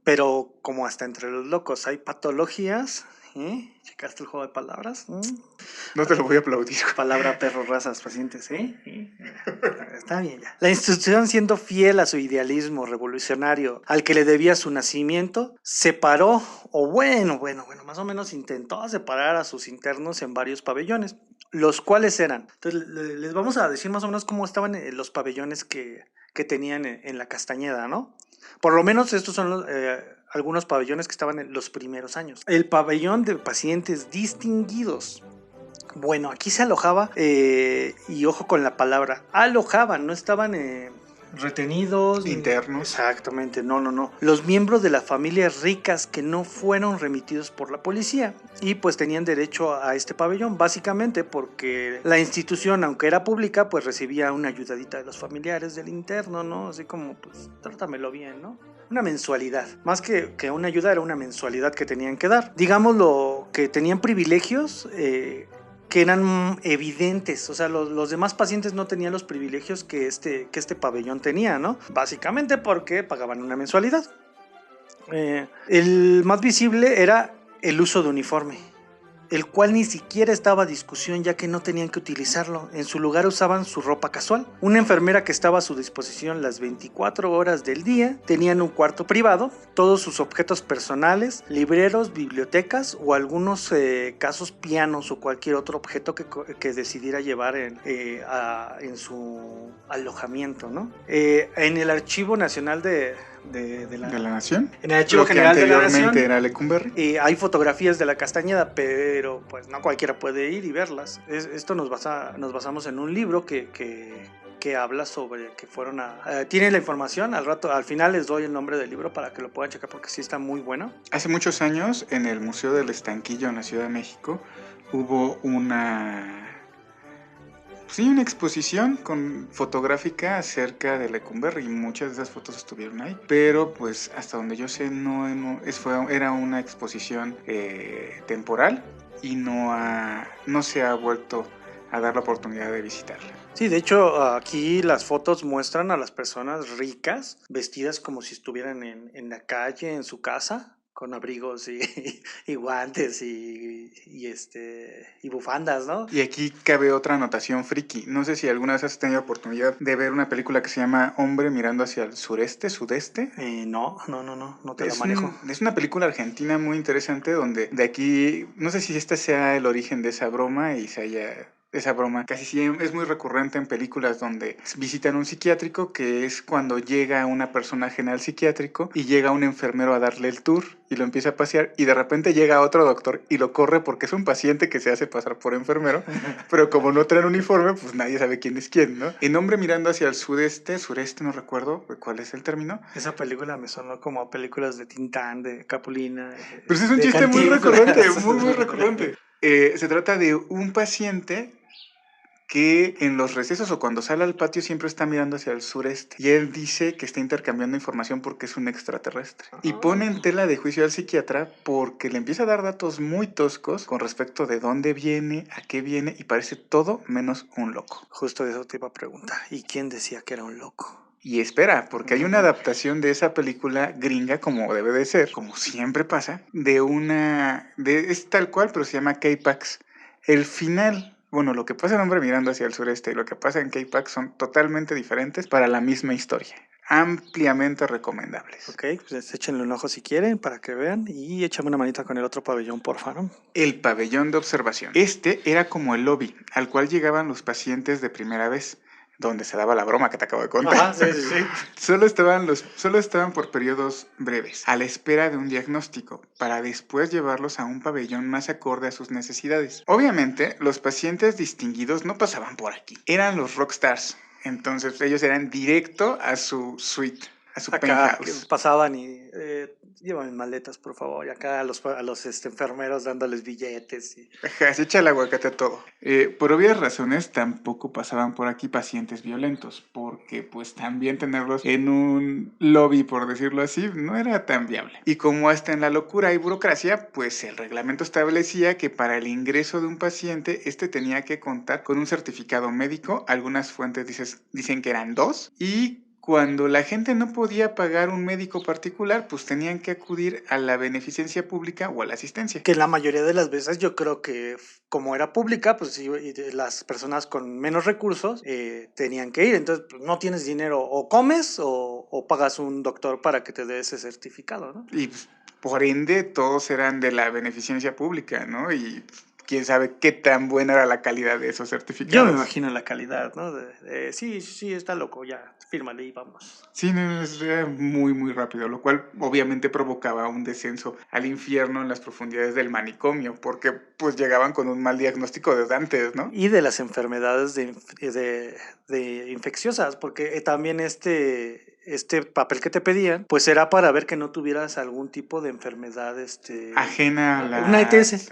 Pero como hasta entre los locos hay patologías, ¿eh? ¿Checaste el juego de palabras? No te lo voy a aplaudir. Palabra perro, razas, pacientes, ¿eh? Está bien ya. La institución, siendo fiel a su idealismo revolucionario, al que le debía su nacimiento, separó, o bueno, más o menos intentó separar a sus internos en varios pabellones, los cuales eran. Entonces, les vamos a decir más o menos cómo estaban los pabellones que tenían en la Castañeda, ¿no? Por lo menos estos son algunos pabellones que estaban en los primeros años. El pabellón de pacientes distinguidos. Bueno, aquí se alojaba, y ojo con la palabra, alojaban, no estaban retenidos. Internos. Exactamente, no. Los miembros de las familias ricas que no fueron remitidos por la policía y pues tenían derecho a este pabellón, básicamente porque la institución, aunque era pública, pues recibía una ayudadita de los familiares del interno, ¿no? Así como, pues, trátamelo bien, ¿no? Una mensualidad, más que una ayuda, era una mensualidad que tenían que dar. Digámoslo, que tenían privilegios, que eran evidentes, o sea, los demás pacientes no tenían los privilegios que este pabellón tenía, ¿no? Básicamente porque pagaban una mensualidad. El más visible era el uso de uniforme, el cual ni siquiera estaba a discusión, ya que no tenían que utilizarlo. En su lugar usaban su ropa casual. Una enfermera que estaba a su disposición las 24 horas del día, tenían un cuarto privado, todos sus objetos personales, libreros, bibliotecas o algunos casos pianos o cualquier otro objeto que decidiera llevar en su alojamiento, ¿no? En el Archivo Nacional de la Nación. En el Archivo General de la Nación era Lecumberri. hay fotografías de la Castañeda, pero pues no cualquiera puede ir y verlas. Esto nos basamos en un libro que habla sobre que fueron tiene la información, al final les doy el nombre del libro para que lo puedan checar porque sí está muy bueno. Hace muchos años en el Museo del Estanquillo en la Ciudad de México hubo una exposición fotográfica acerca de Lecumberri y muchas de esas fotos estuvieron ahí, pero pues hasta donde yo sé era una exposición temporal y no se ha vuelto a dar la oportunidad de visitarla. Sí, de hecho aquí las fotos muestran a las personas ricas vestidas como si estuvieran en la calle, en su casa, con abrigos y guantes y bufandas, ¿no? Y aquí cabe otra anotación friki. No sé si alguna vez has tenido oportunidad de ver una película que se llama Hombre mirando hacia el sudeste. No te la manejo. Es una película argentina muy interesante donde de aquí, no sé si este sea el origen de esa broma y se haya... Esa broma casi siempre es muy recurrente en películas donde visitan un psiquiátrico, que es cuando llega una personaje al psiquiátrico y llega un enfermero a darle el tour y lo empieza a pasear y de repente llega otro doctor y lo corre porque es un paciente que se hace pasar por enfermero, pero como no traen uniforme, pues nadie sabe quién es quién, ¿no? En Hombre mirando hacia el sureste, no recuerdo cuál es el término. Esa película me sonó como a películas de Tintán, de Capulina. Pero es un chiste muy recurrente, muy recurrente. Se trata de un paciente que en los recesos o cuando sale al patio siempre está mirando hacia el sureste. Y él dice que está intercambiando información porque es un extraterrestre. Y pone en tela de juicio al psiquiatra porque le empieza a dar datos muy toscos con respecto de dónde viene, a qué viene, y parece todo menos un loco. Justo eso te iba a preguntar. ¿Y quién decía que era un loco? Y espera, porque hay una adaptación de esa película gringa, como debe de ser, como siempre pasa, es tal cual, pero se llama K-Pax. El final, bueno, lo que pasa en Hombre Mirando hacia el Sureste y lo que pasa en K-Pax son totalmente diferentes para la misma historia. Ampliamente recomendables. Ok, pues échenle un ojo si quieren para que vean y échame una manita con el otro pabellón, porfa, ¿no? El pabellón de observación. Este era como el lobby al cual llegaban los pacientes de primera vez, donde se daba la broma que te acabo de contar. Ajá, sí. Solo estaban por periodos breves, a la espera de un diagnóstico, para después llevarlos a un pabellón más acorde a sus necesidades. Obviamente, los pacientes distinguidos no pasaban por aquí, eran los rockstars. Entonces ellos eran directo a su suite, a su Acá que penthouse. pasaban y llévame maletas, por favor, y acá a los enfermeros dándoles billetes. Ajá, se echa el aguacate a todo. Por obvias razones tampoco pasaban por aquí pacientes violentos, porque pues también tenerlos en un lobby, por decirlo así, no era tan viable. Y como hasta en la locura hay burocracia, pues el reglamento establecía que para el ingreso de un paciente, este tenía que contar con un certificado médico, algunas fuentes dicen que eran 2, y cuando la gente no podía pagar un médico particular, pues tenían que acudir a la beneficencia pública o a la asistencia. Que la mayoría de las veces yo creo que como era pública, pues las personas con menos recursos tenían que ir. Entonces pues, no tienes dinero, o comes o pagas un doctor para que te dé ese certificado, ¿no? Y pues, por ende todos eran de la beneficencia pública, ¿no? Y quién sabe qué tan buena era la calidad de esos certificados. Yo me imagino la calidad, ¿no? Sí, está loco, ya, fírmale y vamos. Sí, no, era muy, muy rápido, lo cual obviamente provocaba un descenso al infierno en las profundidades del manicomio, porque pues llegaban con un mal diagnóstico desde antes, ¿no? Y de las enfermedades de infecciosas, porque también este papel que te pedían, pues era para ver que no tuvieras algún tipo de enfermedad, ajena a la... una ETS,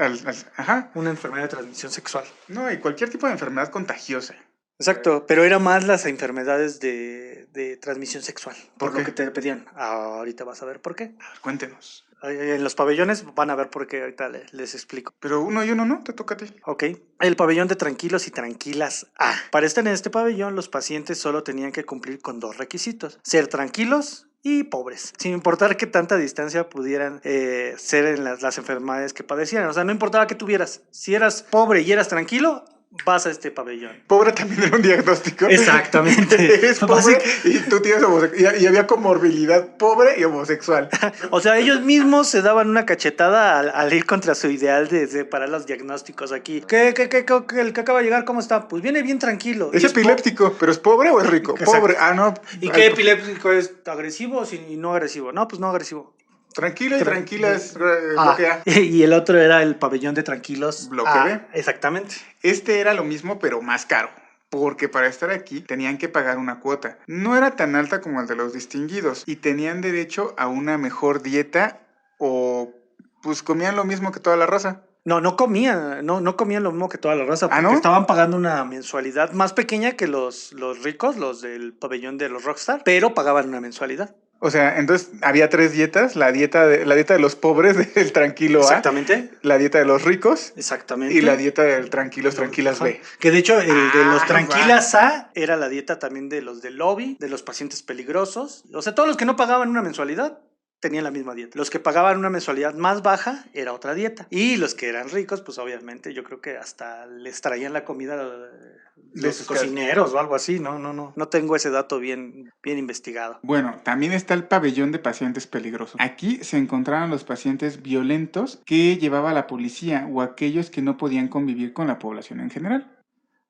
ajá. una enfermedad de transmisión sexual. No, y cualquier tipo de enfermedad contagiosa. Exacto, pero era más las enfermedades de transmisión sexual, por ¿Por lo qué? que te pedían. Ahorita vas a ver por qué. A ver, cuéntenos. En los pabellones van a ver por qué, ahorita les explico. Pero uno y uno no, te toca a ti. Ok, el pabellón de tranquilos y tranquilas A. Para estar en este pabellón, los pacientes solo tenían que cumplir con 2 requisitos: ser tranquilos y pobres, sin importar qué tanta distancia pudieran ser en las enfermedades que padecían. O sea, no importaba que tuvieras, si eras pobre y eras tranquilo, vas a este pabellón. Pobre también era un diagnóstico. Exactamente. Eres pobre y tú tienes homosexual. Y había comorbilidad, pobre y homosexual. O sea, ellos mismos se daban una cachetada al ir contra su ideal de separar los diagnósticos aquí. ¿Qué, el que acaba de llegar, cómo está? Pues viene bien tranquilo. Es epiléptico, pero ¿es pobre o es rico? Exacto. Pobre. Ah, no. ¿Y qué epiléptico es? ¿Agresivo y no agresivo? No, pues no agresivo. Tranquilo y tranquila es bloque A. Y el otro era el pabellón de tranquilos. Bloque B. Exactamente. Este era lo mismo, pero más caro. Porque para estar aquí tenían que pagar una cuota. No era tan alta como el de los distinguidos. Y tenían derecho a una mejor dieta o pues comían lo mismo que toda la raza. No comían lo mismo que toda la raza, porque ¿Ah, no? estaban pagando una mensualidad más pequeña que los ricos, los del pabellón de los Rockstar, pero pagaban una mensualidad. O sea, entonces había 3 dietas, la dieta de los pobres del tranquilo A, Exactamente. la dieta de los ricos Exactamente. y la dieta del tranquilas B. Que de hecho el de los Ah, tranquilas A era la dieta también de los del lobby, de los pacientes peligrosos. O sea, todos los que no pagaban una mensualidad tenían la misma dieta. Los que pagaban una mensualidad más baja era otra dieta. Y los que eran ricos, pues obviamente yo creo que hasta les traían la comida los cocineros o algo así. No tengo ese dato bien investigado. Bueno, también está el pabellón de pacientes peligrosos. Aquí se encontraban los pacientes violentos que llevaba la policía o aquellos que no podían convivir con la población en general.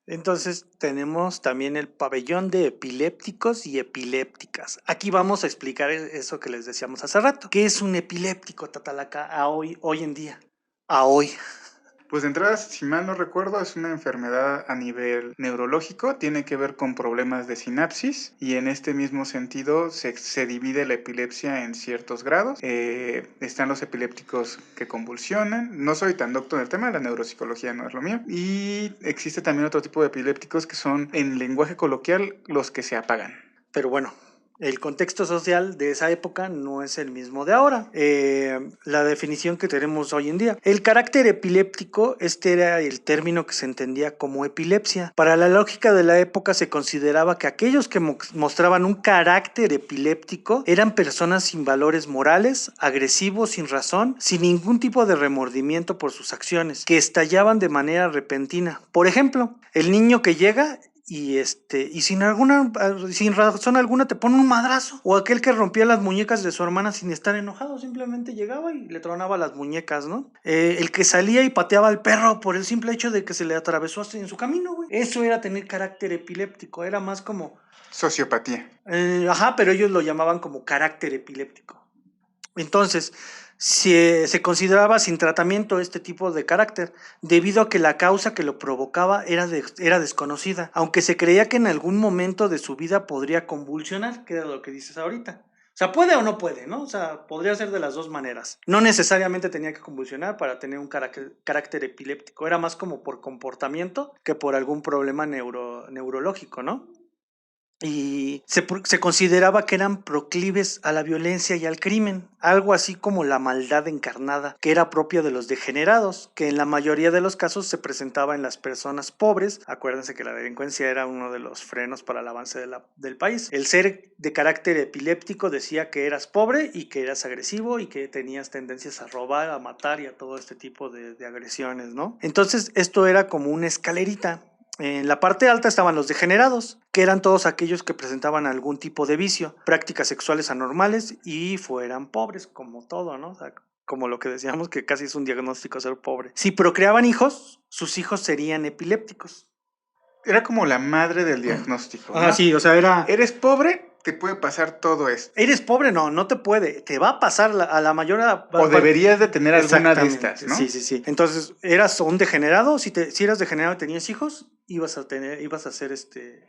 Entonces tenemos también el pabellón de epilépticos y epilépticas. Aquí vamos a explicar eso que les decíamos hace rato. ¿Qué es un epiléptico, Tatalaca, hoy en día? Hoy. Pues de entrada, si mal no recuerdo, es una enfermedad a nivel neurológico, tiene que ver con problemas de sinapsis y en este mismo sentido se divide la epilepsia en ciertos grados. Están los epilépticos que convulsionan, no soy tan doctor en el tema, la neuropsicología no es lo mío, y existe también otro tipo de epilépticos que son, en lenguaje coloquial, los que se apagan. Pero bueno, El contexto social de esa época no es el mismo de ahora. La definición que tenemos hoy en día. El carácter epiléptico, este era el término que se entendía como epilepsia. Para la lógica de la época se consideraba que aquellos que mostraban un carácter epiléptico eran personas sin valores morales, agresivos sin razón, sin ningún tipo de remordimiento por sus acciones, que estallaban de manera repentina. Por ejemplo, el niño que llega y sin razón alguna te pone un madrazo, o aquel que rompía las muñecas de su hermana sin estar enojado, simplemente llegaba y le tronaba las muñecas, ¿no? El que salía y pateaba al perro por el simple hecho de que se le atravesó en su camino, güey. Eso era tener carácter epiléptico, era más como Sociopatía. pero ellos lo llamaban como carácter epiléptico. Entonces, se consideraba sin tratamiento este tipo de carácter, debido a que la causa que lo provocaba era desconocida, aunque se creía que en algún momento de su vida podría convulsionar, que era lo que dices ahorita. O sea, puede o no puede, ¿no? O sea, podría ser de las dos maneras. No necesariamente tenía que convulsionar para tener un carácter epiléptico, era más como por comportamiento que por algún problema neurológico, ¿no? Y se consideraba que eran proclives a la violencia y al crimen, algo así como la maldad encarnada, que era propia de los degenerados, que en la mayoría de los casos se presentaba en las personas pobres. Acuérdense que la delincuencia era uno de los frenos para el avance del país. El ser de carácter epiléptico decía que eras pobre y que eras agresivo y que tenías tendencias a robar, a matar y a todo este tipo de agresiones, ¿no? Entonces esto era como una escalerita. En la parte alta estaban los degenerados, que eran todos aquellos que presentaban algún tipo de vicio, prácticas sexuales anormales y fueran pobres, como todo, ¿no? O sea, como lo que decíamos, que casi es un diagnóstico ser pobre. Si procreaban hijos, sus hijos serían epilépticos. Era como la madre del diagnóstico, ¿no? Sí, o sea, era... ¿Eres pobre? Te puede pasar todo esto. ¿Eres pobre? No te puede. Te va a pasar a la mayor... O deberías de tener alguna de estas, ¿no? Sí. Entonces, eras un degenerado. Si eras degenerado y tenías hijos, ibas a ser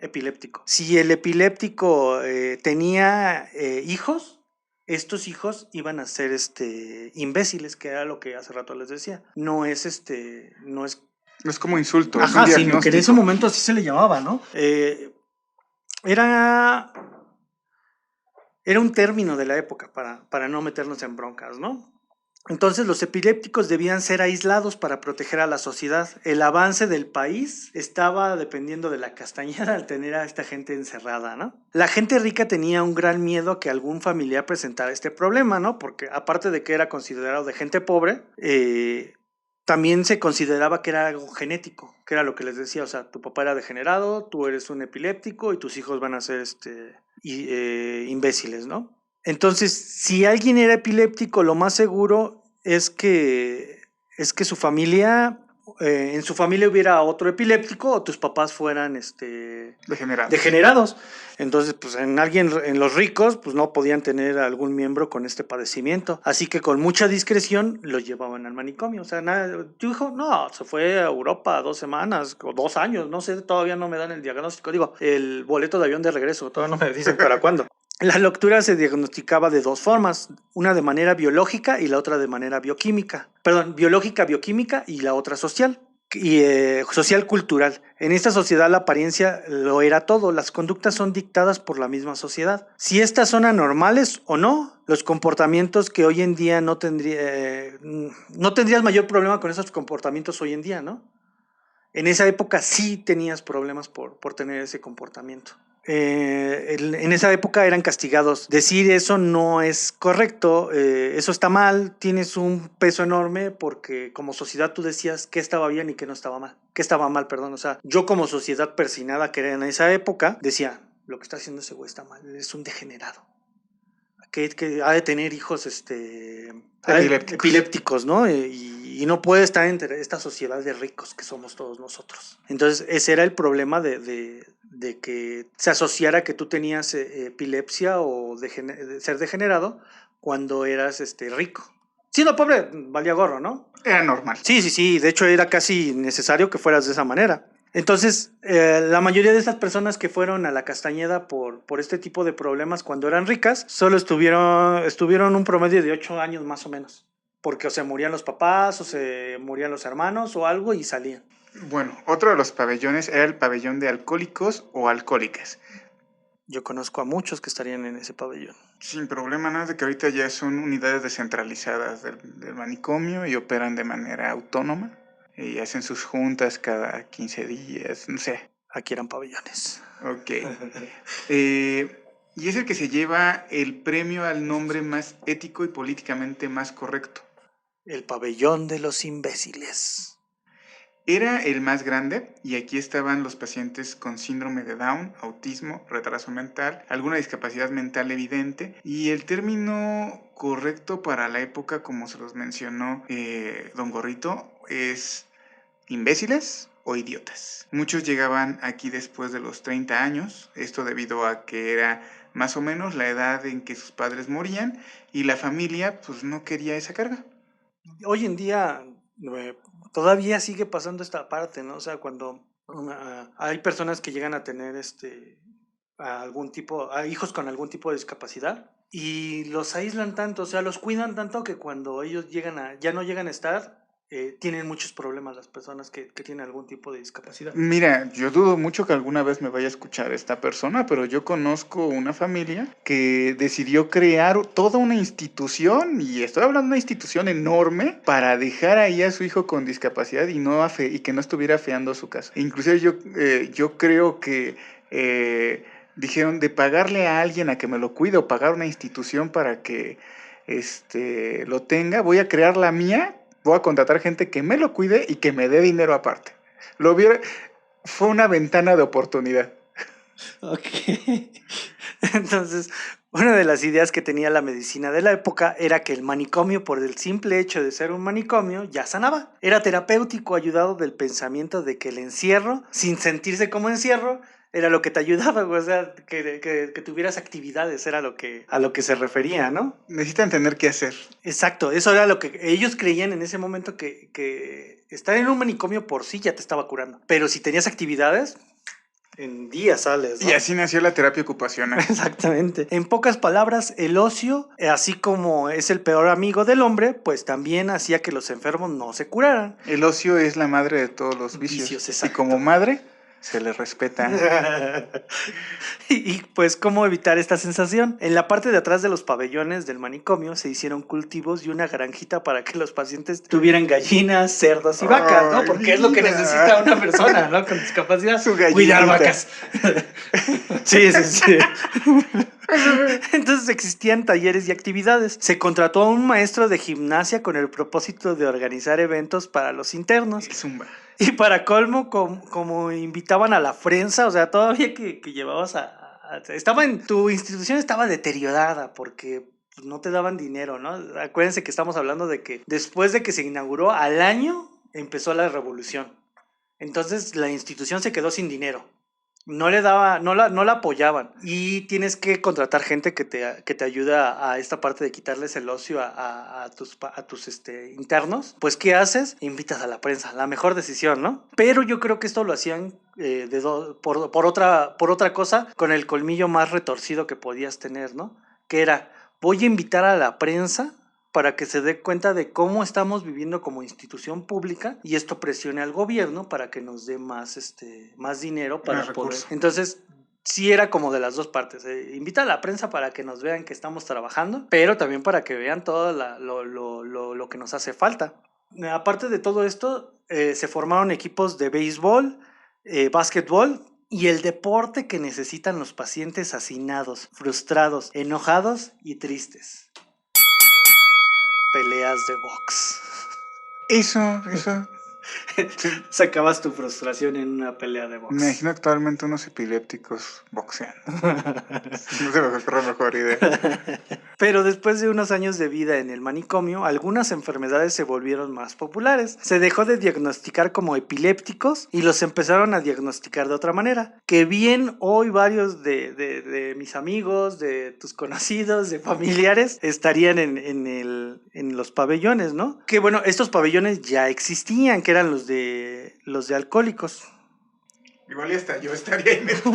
epiléptico. Si el epiléptico tenía hijos, estos hijos iban a ser imbéciles, que era lo que hace rato les decía. No es No es como insulto, es un sino que en diagnóstico. ese momento así se le llamaba, ¿no? Era un término de la época para no meternos en broncas, ¿no? Entonces los epilépticos debían ser aislados para proteger a la sociedad. El avance del país estaba dependiendo de la Castañeda al tener a esta gente encerrada, ¿no? La gente rica tenía un gran miedo a que algún familiar presentara este problema, ¿no? Porque aparte de que era considerado de gente pobre, también se consideraba que era algo genético, que era lo que les decía, o sea, tu papá era degenerado, tú eres un epiléptico y tus hijos van a ser imbéciles, ¿no? Entonces, si alguien era epiléptico, lo más seguro es que su familia, en su familia hubiera otro epiléptico o tus papás fueran degenerados. Entonces, pues en los ricos, pues no podían tener algún miembro con este padecimiento. Así que con mucha discreción lo llevaban al manicomio. O sea, tu hijo, no, se fue a Europa 2 semanas o 2 años, no sé, todavía no me dan el diagnóstico. Digo, el boleto de avión de regreso, todavía no me dicen para cuándo. La locura se diagnosticaba de dos formas, una de manera biológica y la otra de manera bioquímica. Perdón, biológica, bioquímica y la otra social. Y social cultural. En esta sociedad la apariencia lo era todo, las conductas son dictadas por la misma sociedad. Si estas son anormales o no, los comportamientos que hoy en día no tendrías mayor problema con esos comportamientos hoy en día, ¿no? En esa época sí tenías problemas por tener ese comportamiento. En esa época eran castigados. Decir eso no es correcto, eso está mal, tienes un peso enorme porque como sociedad tú decías qué estaba bien y qué no estaba mal. Qué estaba mal, perdón. O sea, yo como sociedad persinada que era en esa época decía, lo que está haciendo ese güey está mal, es un degenerado. Que ha de tener hijos epilépticos, ¿no? Y no puede estar entre esta sociedad de ricos que somos todos nosotros. Entonces ese era el problema de que se asociara que tú tenías epilepsia o de ser degenerado cuando eras rico. Siendo pobre valía gorro, ¿no? Era normal. Sí, de hecho era casi necesario que fueras de esa manera. Entonces, la mayoría de esas personas que fueron a la Castañeda por este tipo de problemas cuando eran ricas, solo estuvieron un promedio de 8 años más o menos. Porque o se morían los papás, o se morían los hermanos, o algo, y salían. Bueno, otro de los pabellones era el pabellón de alcohólicos o alcohólicas. Yo conozco a muchos que estarían en ese pabellón. Sin problema, nada de que ahorita ya son unidades descentralizadas del manicomio y operan de manera autónoma y hacen sus juntas cada 15 días, no sé. Aquí eran pabellones. Ok. Y es el que se lleva el premio al nombre más ético y políticamente más correcto. El pabellón de los imbéciles. Era el más grande y aquí estaban los pacientes con síndrome de Down, autismo, retraso mental, alguna discapacidad mental evidente y el término correcto para la época, como se los mencionó Don Gorrito, es imbéciles o idiotas. Muchos llegaban aquí después de los 30 años, esto debido a que era más o menos la edad en que sus padres morían y la familia pues no quería esa carga. Hoy en día todavía sigue pasando esta parte, ¿no? O sea, cuando hay personas que llegan a tener hijos con algún tipo de discapacidad y los aíslan tanto, o sea, los cuidan tanto que cuando ellos ya no llegan a estar, tienen muchos problemas las personas que tienen algún tipo de discapacidad. Mira, yo dudo mucho que alguna vez me vaya a escuchar esta persona, pero yo conozco una familia que decidió crear toda una institución, y estoy hablando de una institución enorme, para dejar ahí a su hijo con discapacidad y que no estuviera afeando su casa. Inclusive yo creo que dijeron de pagarle a alguien a que me lo cuide o pagar una institución para que lo tenga, voy a crear la mía. Voy a contratar gente que me lo cuide y que me dé dinero aparte. Fue una ventana de oportunidad. Ok. Entonces, una de las ideas que tenía la medicina de la época era que el manicomio, por el simple hecho de ser un manicomio, ya sanaba. Era terapéutico, ayudado del pensamiento de que el encierro, sin sentirse como encierro, era lo que te ayudaba, o sea, que tuvieras actividades, era a lo que se refería, ¿no? Necesitan tener que hacer. Exacto, eso era lo que ellos creían en ese momento, que estar en un manicomio por sí ya te estaba curando. Pero si tenías actividades, en días sales, ¿no? Y así nació la terapia ocupacional. Exactamente. En pocas palabras, el ocio, así como es el peor amigo del hombre, pues también hacía que los enfermos no se curaran. El ocio es la madre de todos los vicios. Y como madre, se le respeta. Y pues, ¿cómo evitar esta sensación? En la parte de atrás de los pabellones del manicomio se hicieron cultivos y una granjita para que los pacientes tuvieran gallinas, cerdos y vacas, ¿no? Porque es lo que necesita una persona, ¿no? Con discapacidad. Su gallinita. Cuidar vacas. Sí. Entonces existían talleres y actividades. Se contrató a un maestro de gimnasia con el propósito de organizar eventos para los internos. El Zumba. Y para colmo, como invitaban a la prensa, o sea, todavía que llevabas tu institución estaba deteriorada porque pues, no te daban dinero, ¿no? Acuérdense que estamos hablando de que después de que se inauguró, al año empezó la revolución. Entonces la institución se quedó sin dinero. No la apoyaban. Y tienes que contratar gente que te ayude a esta parte de quitarles el ocio a tus internos. Pues, ¿qué haces? Invitas a la prensa. La mejor decisión, ¿no? Pero yo creo que esto lo hacían por otra cosa, con el colmillo más retorcido que podías tener, ¿no? Que era, voy a invitar a la prensa para que se dé cuenta de cómo estamos viviendo como institución pública y esto presione al gobierno para que nos dé más dinero para poder. Entonces, sí era como de las dos partes. Invita a la prensa para que nos vean que estamos trabajando, pero también para que vean todo lo que nos hace falta. Aparte de todo esto, se formaron equipos de béisbol, básquetbol y el deporte que necesitan los pacientes hacinados, frustrados, enojados y tristes. Peleas de box. Eso. Sí. Sacabas tu frustración en una pelea de box. Me imagino actualmente unos epilépticos boxeando. No se me ocurre mejor idea. Pero después de unos años de vida en el manicomio, algunas enfermedades se volvieron más populares. Se dejó de diagnosticar como epilépticos y los empezaron a diagnosticar de otra manera. Que bien hoy varios de mis amigos, de tus conocidos, de familiares, estarían en los pabellones, ¿no? Que bueno, estos pabellones ya existían, que eran los de alcohólicos. Igual y hasta yo estaría ahí metido.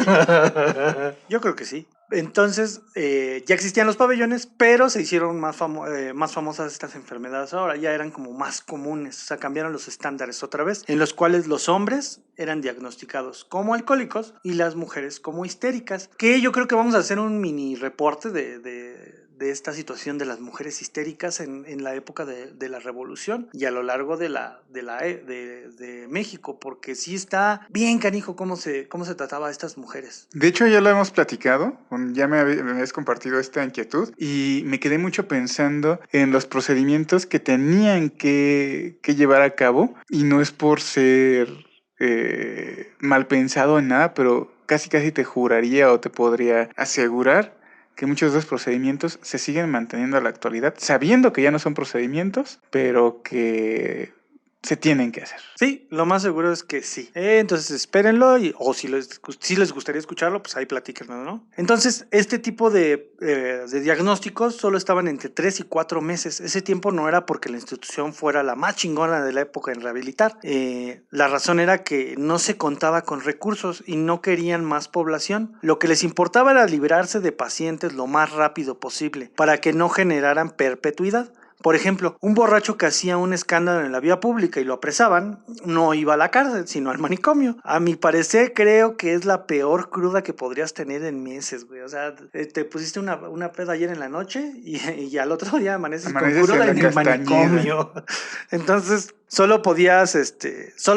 Yo creo que sí. Entonces, ya existían los pabellones, pero se hicieron más famosas estas enfermedades ahora, ya eran como más comunes, o sea, cambiaron los estándares otra vez, en los cuales los hombres eran diagnosticados como alcohólicos y las mujeres como histéricas, que yo creo que vamos a hacer un mini reporte de esta situación de las mujeres histéricas en la época de la Revolución y a lo largo de México, porque sí está bien canijo cómo se trataba a estas mujeres. De hecho, ya lo hemos platicado, ya me habías compartido esta inquietud y me quedé mucho pensando en los procedimientos que tenían que llevar a cabo, y no es por ser mal pensado en nada, pero casi te juraría o te podría asegurar que muchos de esos procedimientos se siguen manteniendo a la actualidad, sabiendo que ya no son procedimientos, pero que se tienen que hacer. Sí, lo más seguro es que sí. Entonces espérenlo o si les gustaría escucharlo, pues ahí platíquenlo, ¿no? Entonces, este tipo de diagnósticos solo estaban entre 3 y 4 meses. Ese tiempo no era porque la institución fuera la más chingona de la época en rehabilitar. La razón era que no se contaba con recursos y no querían más población. Lo que les importaba era librarse de pacientes lo más rápido posible para que no generaran perpetuidad. Por ejemplo, un borracho que hacía un escándalo en la vía pública y lo apresaban, no iba a la cárcel, sino al manicomio. A mi parecer, creo que es la peor cruda que podrías tener en meses, güey. O sea, te pusiste una peda ayer en la noche y al otro día amaneces con cruda en el manicomio. Entonces, solo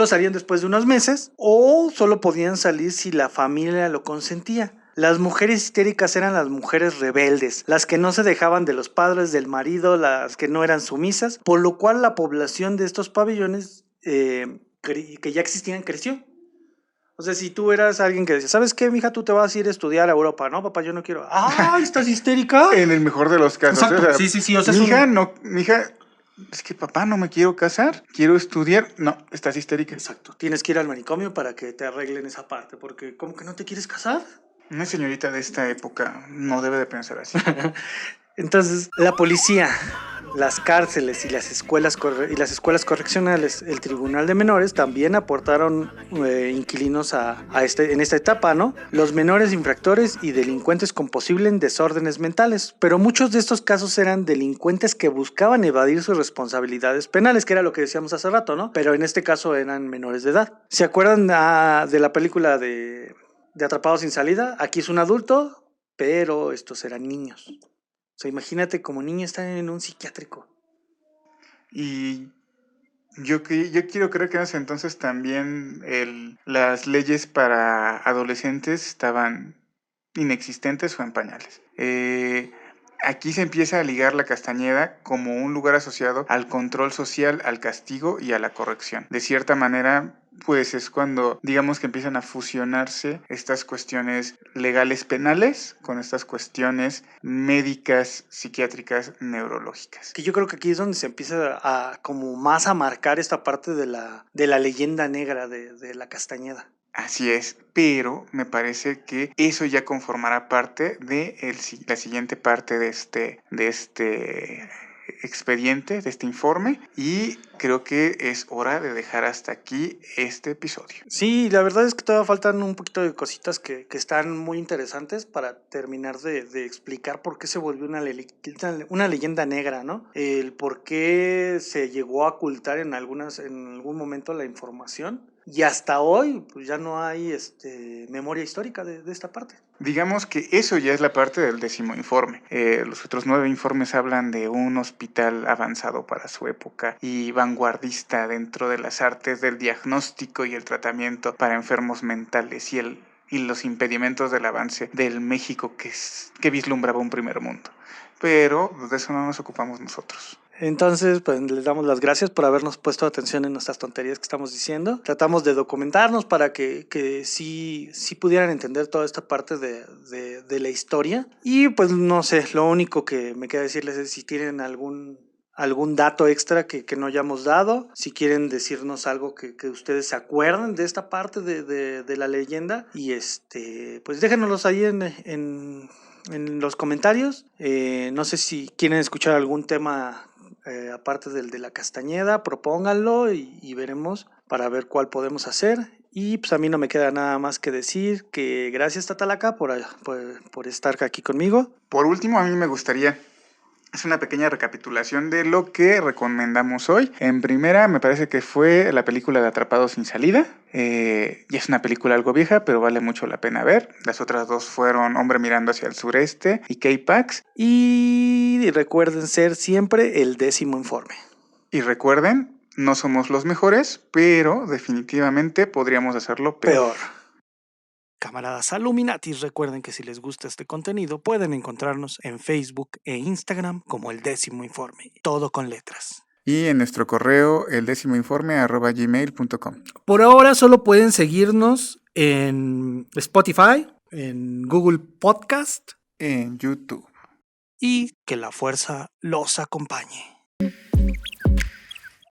salían después de unos meses o solo podían salir si la familia lo consentía. Las mujeres histéricas eran las mujeres rebeldes, las que no se dejaban de los padres, del marido, las que no eran sumisas, por lo cual la población de estos pabellones que ya existían creció. O sea, si tú eras alguien que decía, ¿sabes qué, mija? Tú te vas a ir a estudiar a Europa. No, papá, yo no quiero. ¡Ah, estás histérica! En el mejor de los casos. Exacto, sí. O sea, mija, es que papá, no me quiero casar, quiero estudiar. No, estás histérica. Exacto, tienes que ir al manicomio para que te arreglen esa parte, porque ¿cómo que no te quieres casar? Una señorita de esta época no debe de pensar así. Entonces, la policía, las cárceles y las escuelas correccionales, el Tribunal de Menores también aportaron inquilinos en esta etapa, ¿no? Los menores infractores y delincuentes con posibles desórdenes mentales, pero muchos de estos casos eran delincuentes que buscaban evadir sus responsabilidades penales, que era lo que decíamos hace rato, ¿no? Pero en este caso eran menores de edad. ¿Se acuerdan de la película de Atrapados sin salida? Aquí es un adulto, pero estos eran niños. O sea, imagínate como niño estar en un psiquiátrico. Y yo quiero creer que en ese entonces también las leyes para adolescentes estaban inexistentes o en pañales. Aquí se empieza a ligar la Castañeda como un lugar asociado al control social, al castigo y a la corrección. De cierta manera, pues es cuando digamos que empiezan a fusionarse estas cuestiones legales penales con estas cuestiones médicas, psiquiátricas, neurológicas. Que yo creo que aquí es donde se empieza a como más a marcar esta parte de la leyenda negra de la Castañeda. Así es, pero me parece que eso ya conformará parte de la siguiente parte de este expediente, de este informe, y creo que es hora de dejar hasta aquí este episodio. Sí, la verdad es que todavía faltan un poquito de cositas que están muy interesantes para terminar de explicar por qué se volvió una leyenda negra, ¿no? El por qué se llegó a ocultar en algún momento la información. Y hasta hoy, pues ya no hay memoria histórica de esta parte. Digamos que eso ya es la parte del 10º informe. Los otros 9 informes hablan de un hospital avanzado para su época y vanguardista dentro de las artes del diagnóstico y el tratamiento para enfermos mentales y los impedimentos del avance del México que vislumbraba un primer mundo. Pero de eso no nos ocupamos nosotros. Entonces, pues les damos las gracias por habernos puesto atención en nuestras tonterías que estamos diciendo. Tratamos de documentarnos para que sí pudieran entender toda esta parte de la historia. Y pues no sé, lo único que me queda decirles es si tienen algún dato extra que no hayamos dado, si quieren decirnos algo que ustedes se acuerden de esta parte de la leyenda, y pues déjenoslos ahí en los comentarios. No sé si quieren escuchar algún tema aparte del de la Castañeda, propónganlo y veremos para ver cuál podemos hacer. Y pues a mí no me queda nada más que decir que gracias, Tatalaca, por estar aquí conmigo. Por último, a mí me gustaría hacer una pequeña recapitulación de lo que recomendamos hoy. En primera, me parece que fue la película de Atrapados sin salida. Y es una película algo vieja, pero vale mucho la pena ver. Las otras dos fueron Hombre mirando hacia el sureste y K-Pax. Y recuerden ser siempre el 10º informe. Y recuerden, no somos los mejores, pero definitivamente podríamos hacerlo peor. Camaradas Illuminatis, recuerden que si les gusta este contenido pueden encontrarnos en Facebook e Instagram como el 10º informe, todo con letras. Y en nuestro correo eldecimoinforme@gmail.com. Por ahora solo pueden seguirnos en Spotify, en Google Podcast En YouTube. y que la fuerza los acompañe.